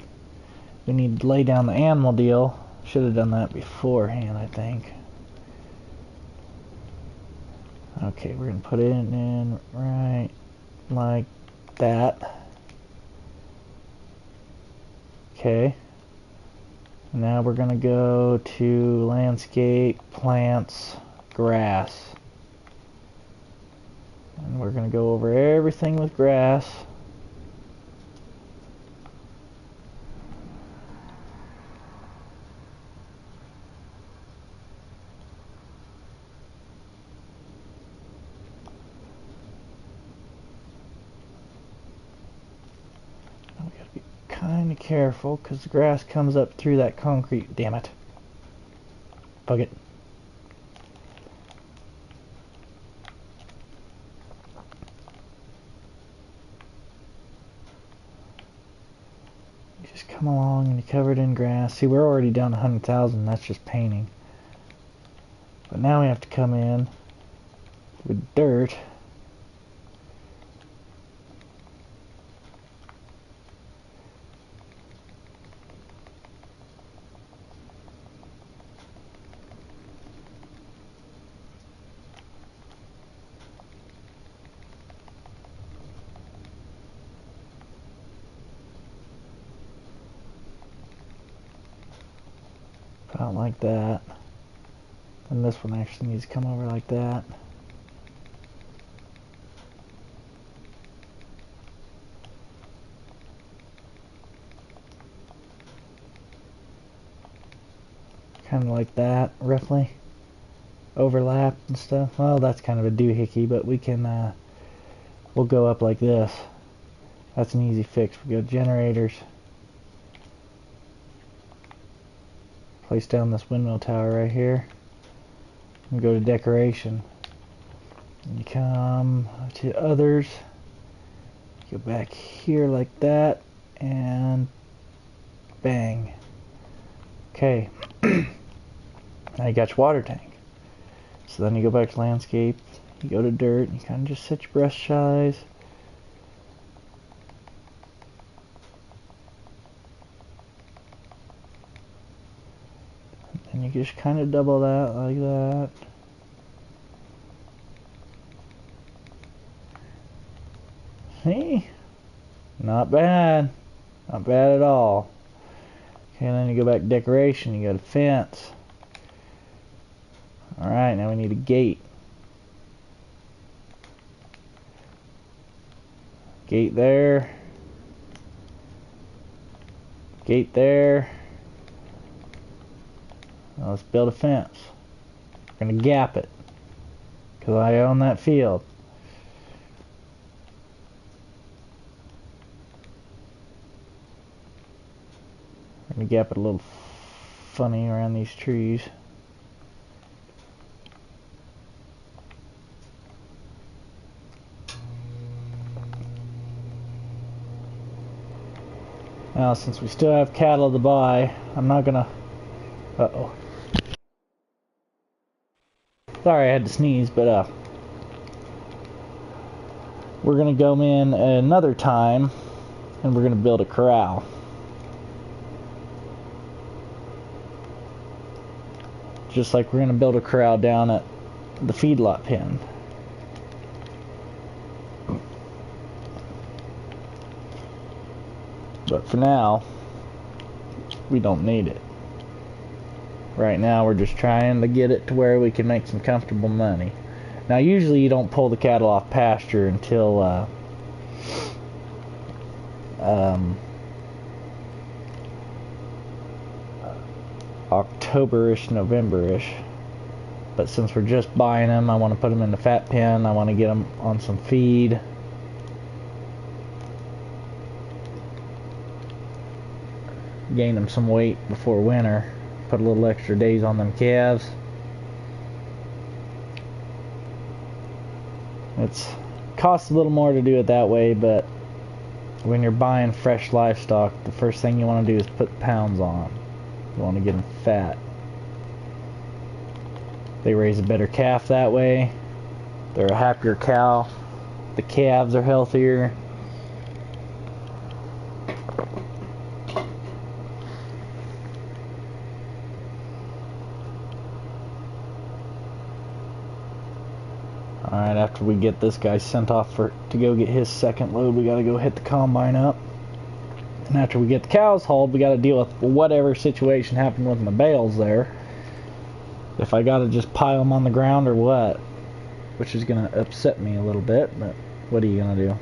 We need to lay down the animal deal. Should have done that beforehand, I think. Okay, we're going to put it in right like that. Okay. Now we're going to go to landscape, plants, grass. And we're going to go over everything with grass. We got to be kind of careful because the grass comes up through that concrete. Damn it. Bug it. You just come along and you cover it in grass. See, we're already down 100,000. That's just painting. But now we have to come in with dirt. Out like that. And this one actually needs to come over like that. Kind of like that, roughly. Overlap and stuff. Well, that's kind of a doohickey, but we can, we'll go up like this. That's an easy fix. We go generators. Place down this windmill tower right here. And go to decoration. And you come to others. Go back here like that. And bang. Okay. Now you got your water tank. So then you go back to landscape. You go to dirt. And you kind of just set your brush size. And you just kind of double that like that. See? Not bad. Not bad at all. Okay, and then you go back to decoration. You got a fence. Alright, now we need a gate. Gate there. Gate there. Now let's build a fence. We're going to gap it. Because I own that field. We're going to gap it a little funny around these trees. Now, since we still have cattle to buy, I'm not going to... Uh-oh. Sorry, I had to sneeze, but we're gonna go in another time and we're gonna build a corral. Just like we're gonna build a corral down at the feedlot pen. But for now, we don't need it. Right now, we're just trying to get it to where we can make some comfortable money. Now, usually you don't pull the cattle off pasture until October-ish, November-ish. But since we're just buying them, I want to put them in the fat pen. I want to get them on some feed. Gain them some weight before winter. Put a little extra days on them calves. It costs a little more to do it that way, but when you're buying fresh livestock, the first thing you want to do is put pounds on. You want to get them fat. They raise a better calf that way. They're a happier cow. The calves are healthier. Alright, after we get this guy sent off to go get his second load, we gotta go hit the combine up. And after we get the cows hauled, we gotta deal with whatever situation happened with my bales there. If I gotta just pile them on the ground or what. Which is gonna upset me a little bit, but what are you gonna do?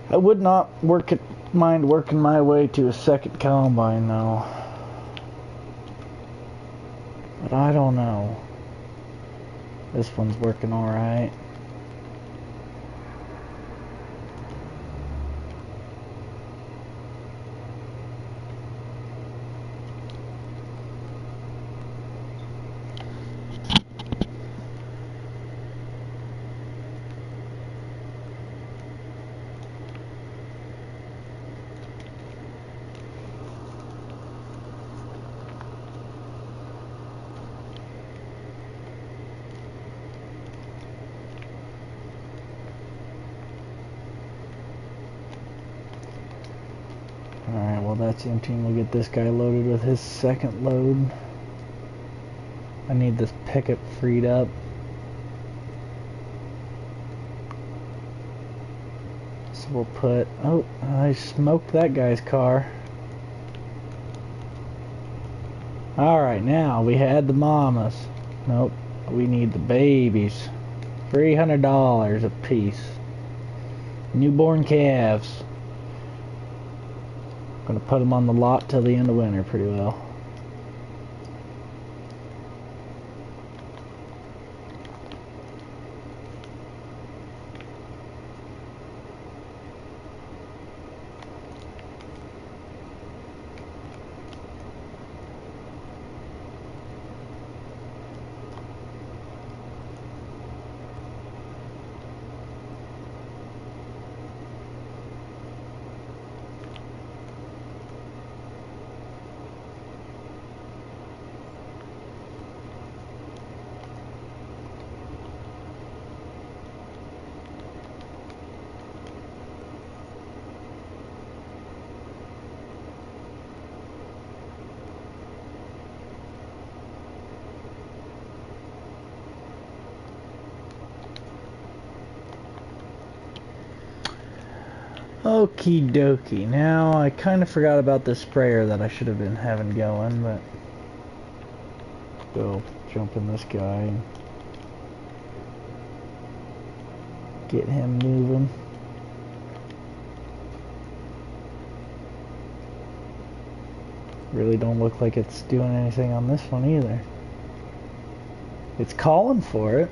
I would not mind working my way to a second combine though. But I don't know. This one's working alright. Alright, well that's empty, and we'll get this guy loaded with his second load. I need this pickup freed up. So we'll put... Oh, I smoked that guy's car. Alright, now we had the mamas. Nope, we need the babies. $300 a piece. Newborn calves. Gonna put them on the lot till the end of winter pretty well. Okie dokie. Now, I kind of forgot about this sprayer that I should have been having going, but... Go jump in this guy and get him moving. Really don't look like it's doing anything on this one either. It's calling for it.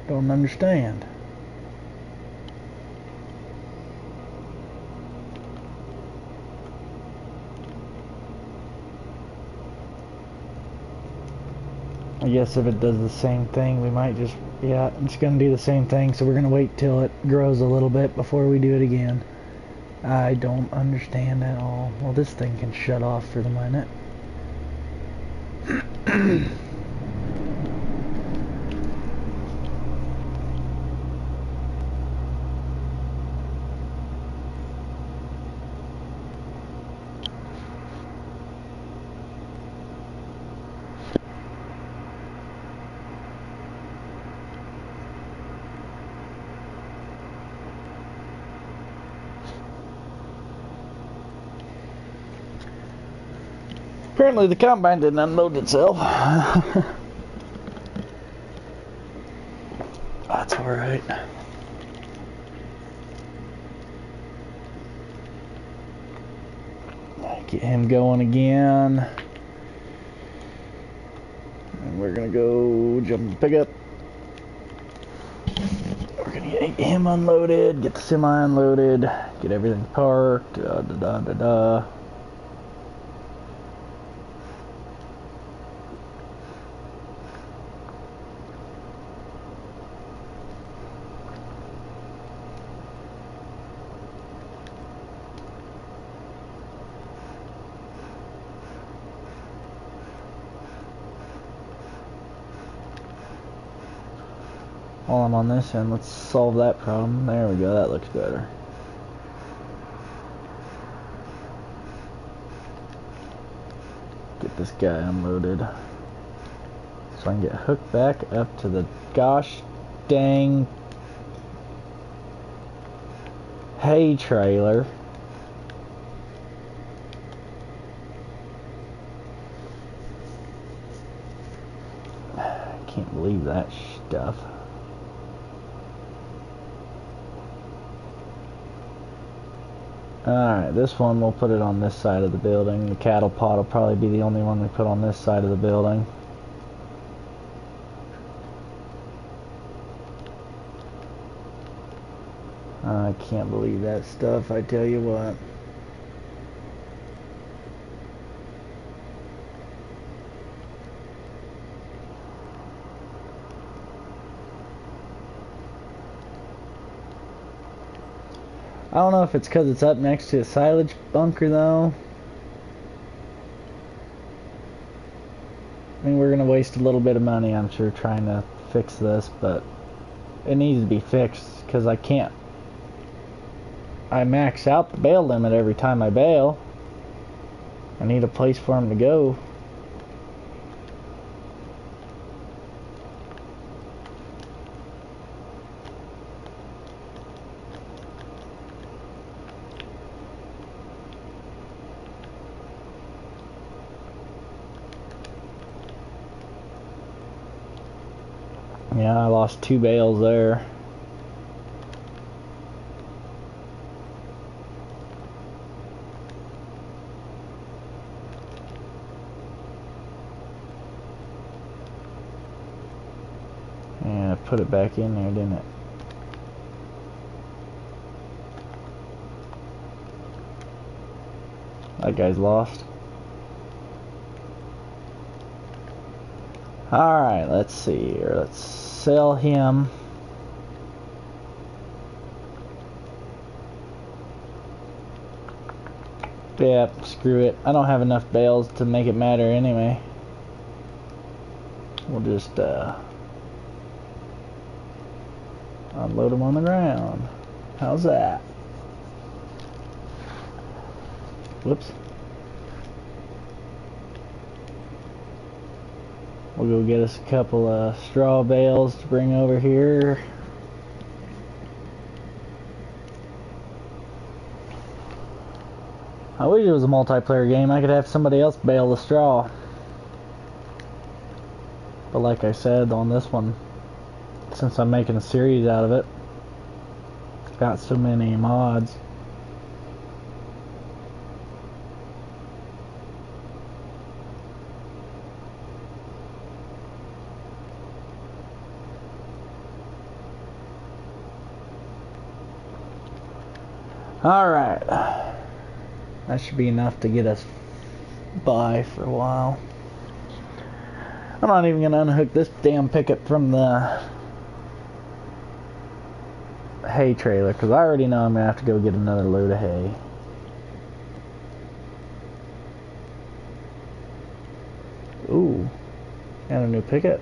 Don't understand. I guess if it does the same thing, we might just, yeah, it's going to do the same thing, so we're going to wait till it grows a little bit before we do it again. I don't understand at all. Well, this thing can shut off for the minute. Apparently the combine didn't unload itself. That's alright. Get him going again. And we're gonna go jump in the pickup. We're gonna get him unloaded, get the semi unloaded, get everything parked, da da da da da. While I'm on this end, let's solve that problem. There we go, that looks better. Get this guy unloaded. So I can get hooked back up to the gosh dang hay trailer. I can't believe that stuff. Alright, this one we'll put it on this side of the building. The cattle pod will probably be the only one we put on this side of the building. I can't believe that stuff, I tell you what. I don't know if it's because it's up next to a silage bunker though. I mean, we're going to waste a little bit of money, I'm sure, trying to fix this, but it needs to be fixed because I can't. I max out the bale limit every time I bale. I need a place for them to go. Yeah, I lost 2 bales there. Yeah, put it back in there, didn't it? That guy's lost. Alright, let's see here. Let's sell him. Yep, screw it. I don't have enough bales to make it matter anyway. We'll just unload them on the ground. How's that? Whoops. We'll go get us a couple of straw bales to bring over here. I wish it was a multiplayer game. I could have somebody else bale the straw. But like I said, on this one, since I'm making a series out of it, it's got so many mods. Alright, that should be enough to get us by for a while. I'm not even gonna unhook this damn pickup from the hay trailer because I already know I'm gonna have to go get another load of hay. Ooh, and a new pickup.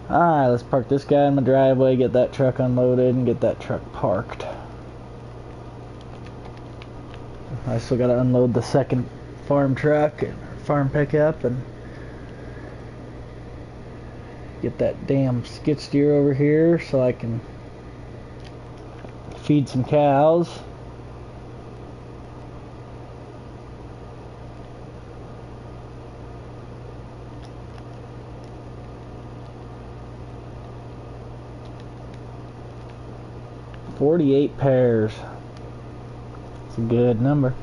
Alright, let's park this guy in my driveway, get that truck unloaded, and get that truck parked. I still gotta unload the second farm truck and farm pickup and get that damn skid steer over here so I can feed some cows. $48 pairs. It's a good number.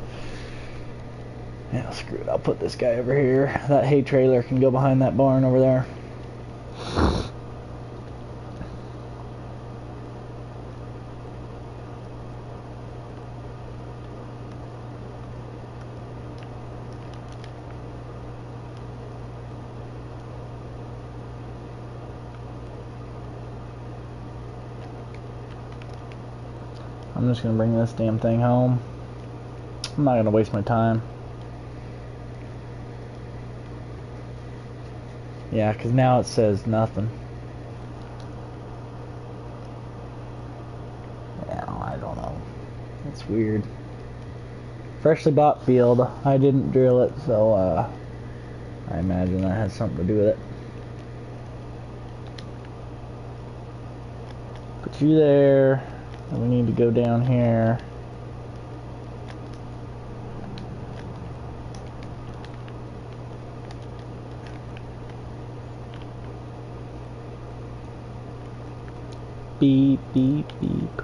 Yeah, screw it. I'll put this guy over here. That hay trailer can go behind that barn over there. I'm just gonna bring this damn thing home. I'm not gonna waste my time. Yeah, because now it says nothing. Yeah, I don't know. It's weird. Freshly bought field. I didn't drill it, so I imagine that has something to do with it. Put you there. And we need to go down here. Beep, beep, beep.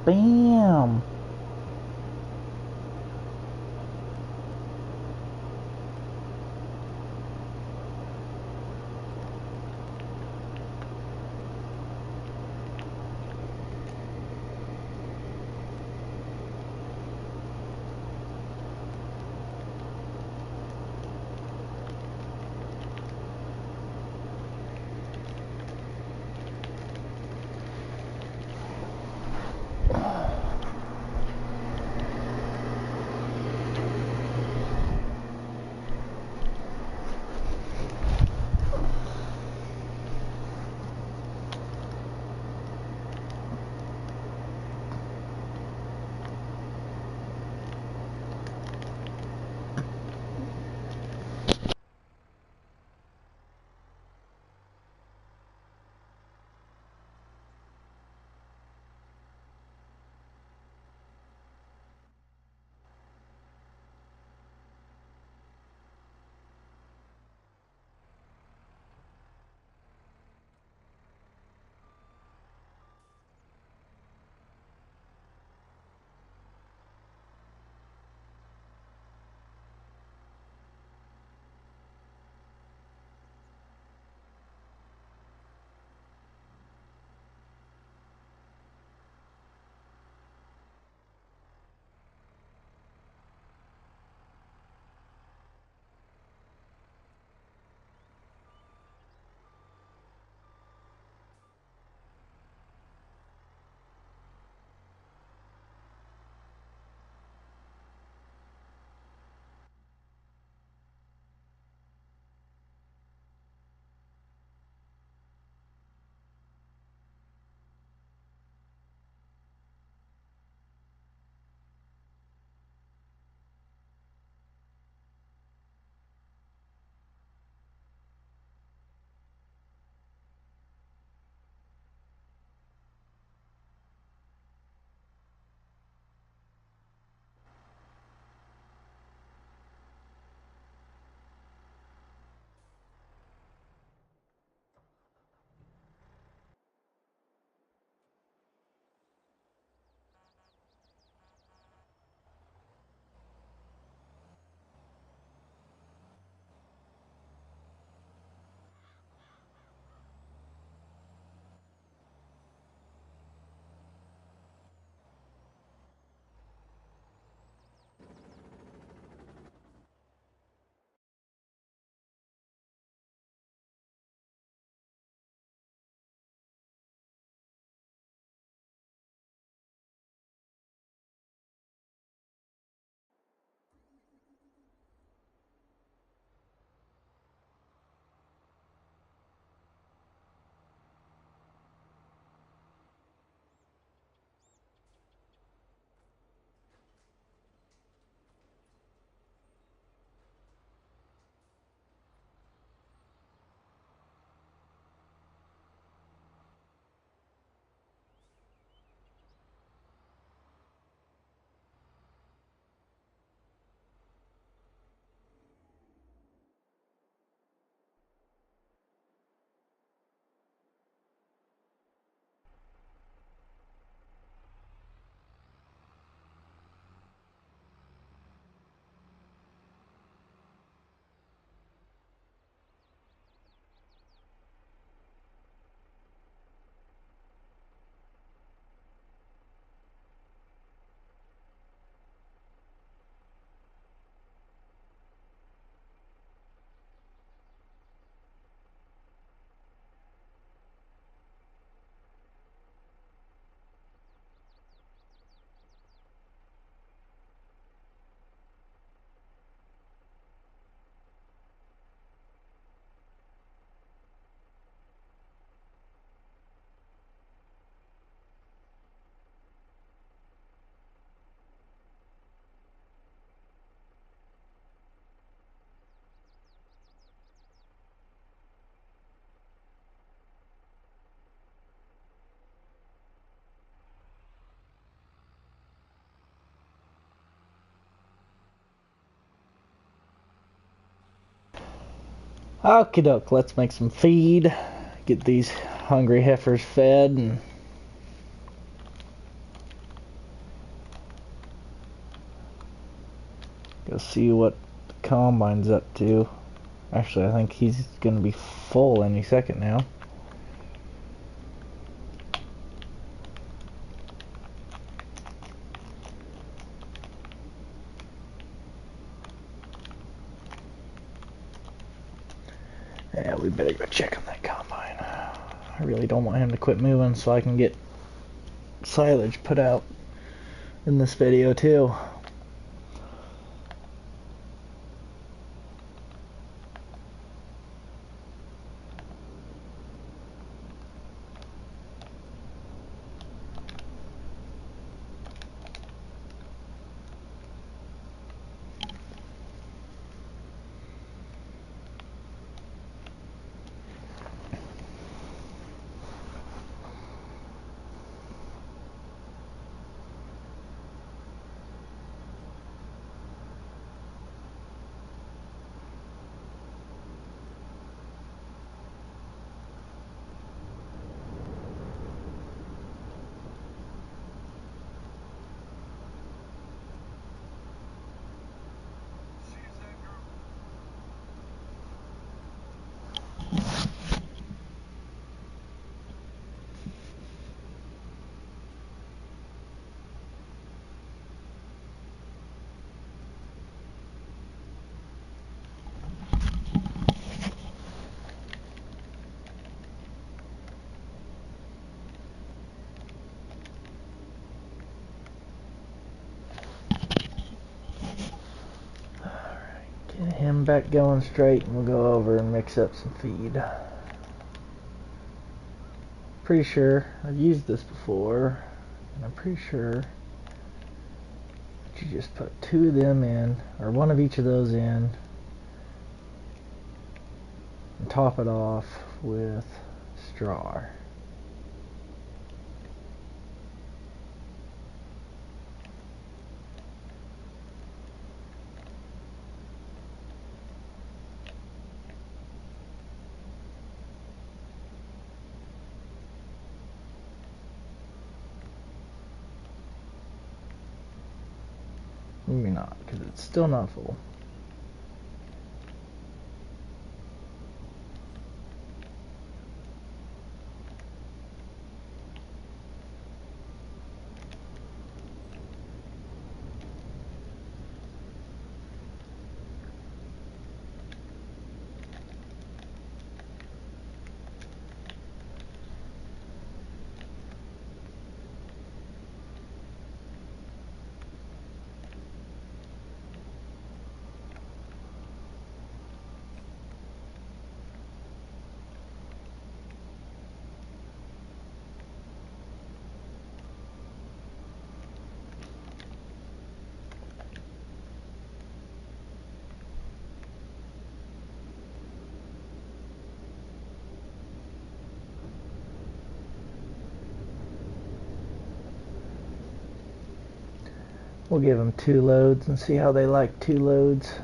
Bam! Okie doke, let's make some feed. Get these hungry heifers fed and go see what the combine's up to. Actually, I think he's gonna be full any second now. Yeah, we better go check on that combine. I really don't want him to quit moving so I can get silage put out in this video too. Get him back going straight and we'll go over and mix up some feed. Pretty sure I've used this before, and I'm pretty sure that you just put 2 of them in, or 1 of each of those in, and top it off with straw. Maybe not, because it's still not full. We'll give them 2 loads and see how they like 2 loads.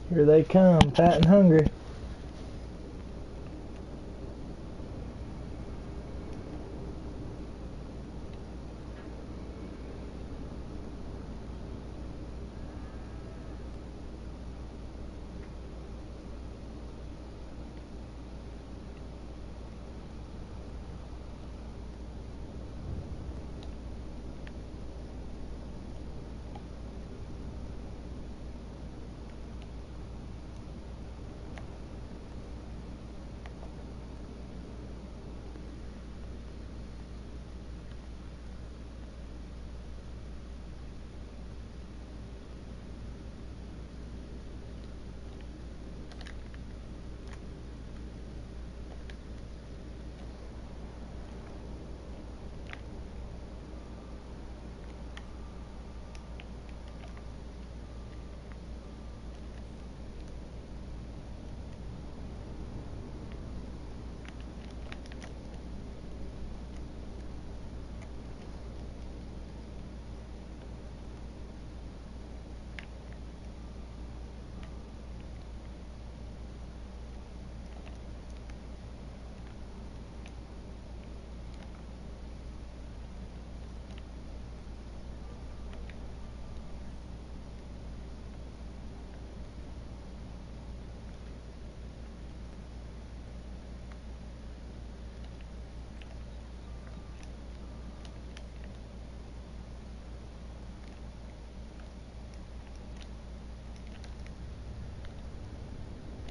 Here they come, fat and hungry.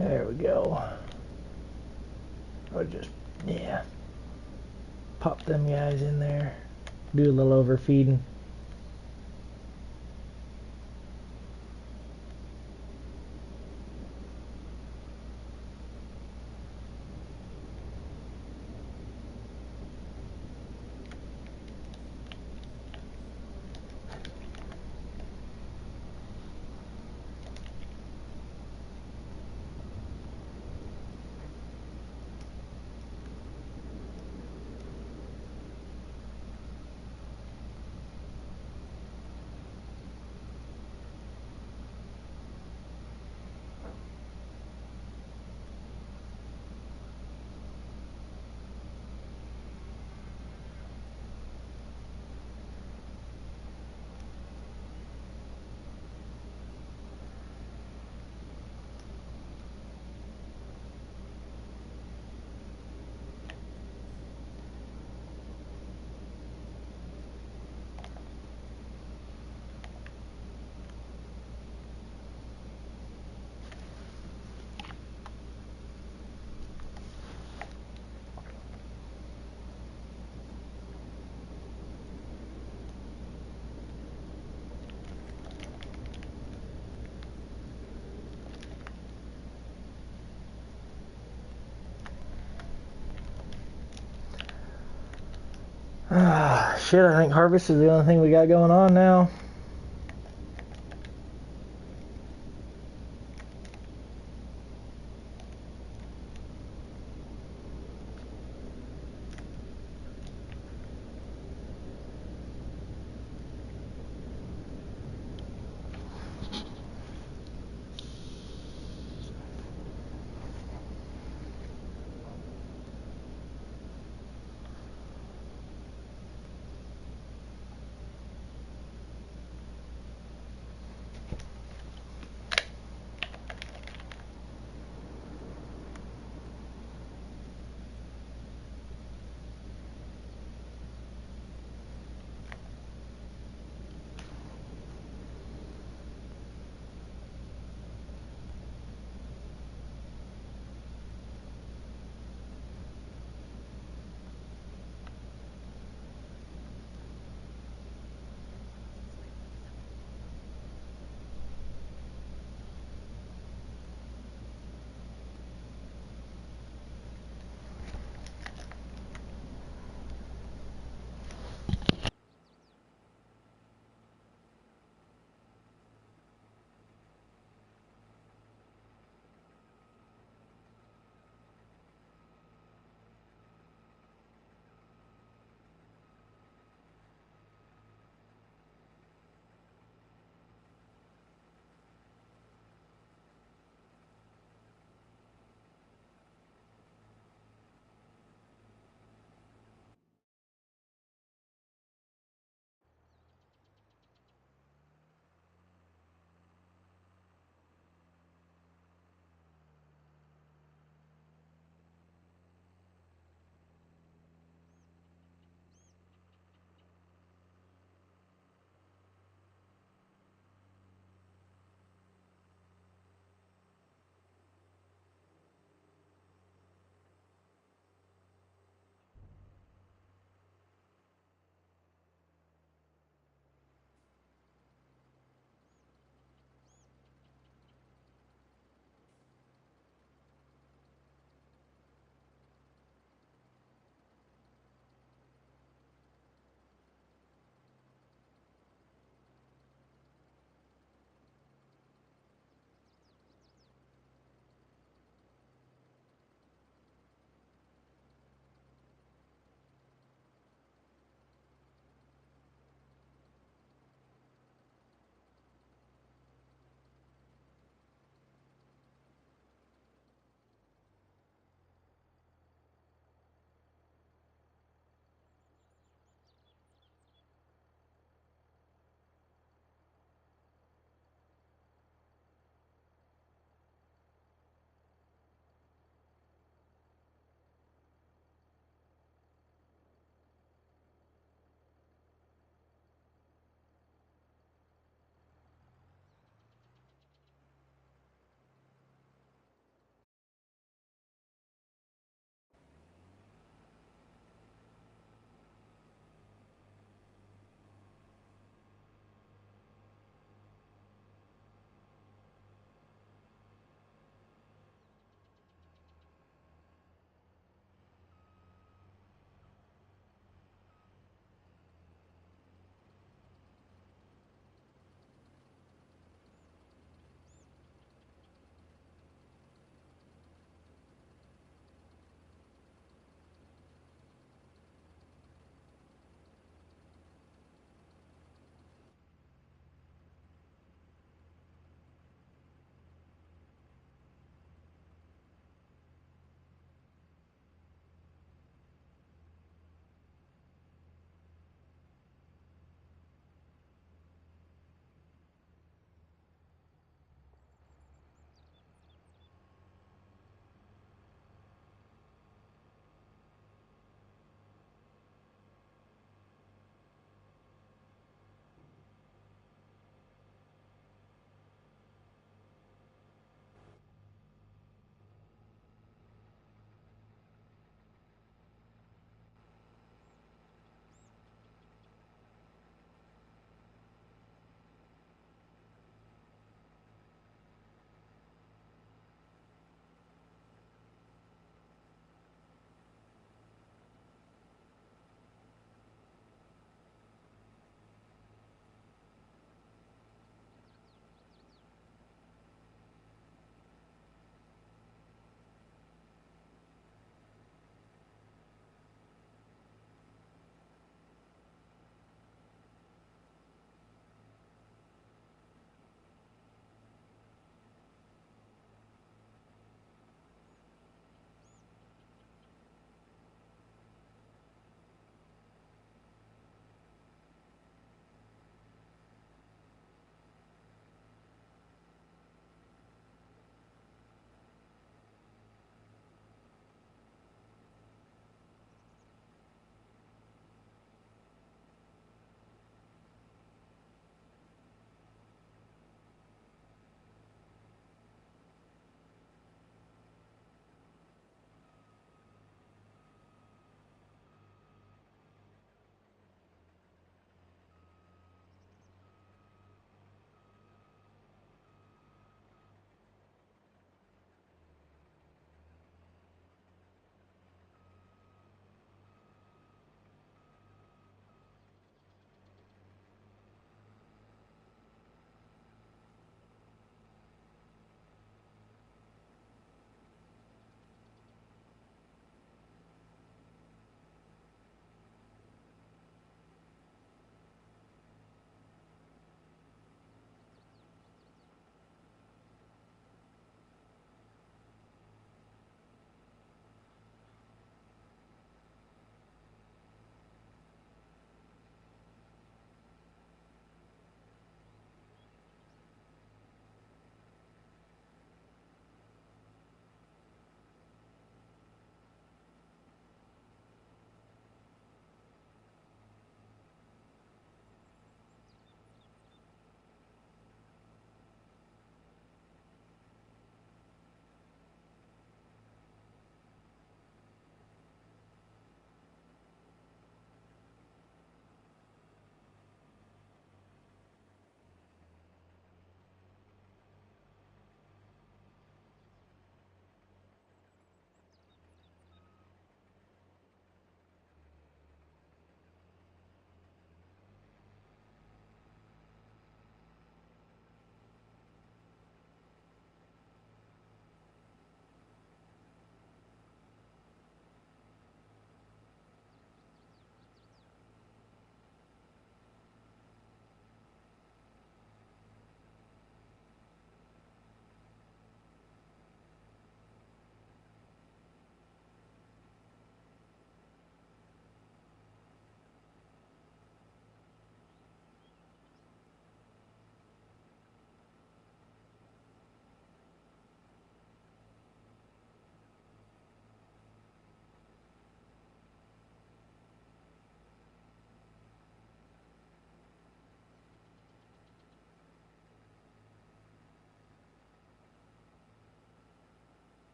There we go. Or just, yeah. Pop them guys in there. Do a little overfeeding. Ah, shit, I think harvest is the only thing we got going on now.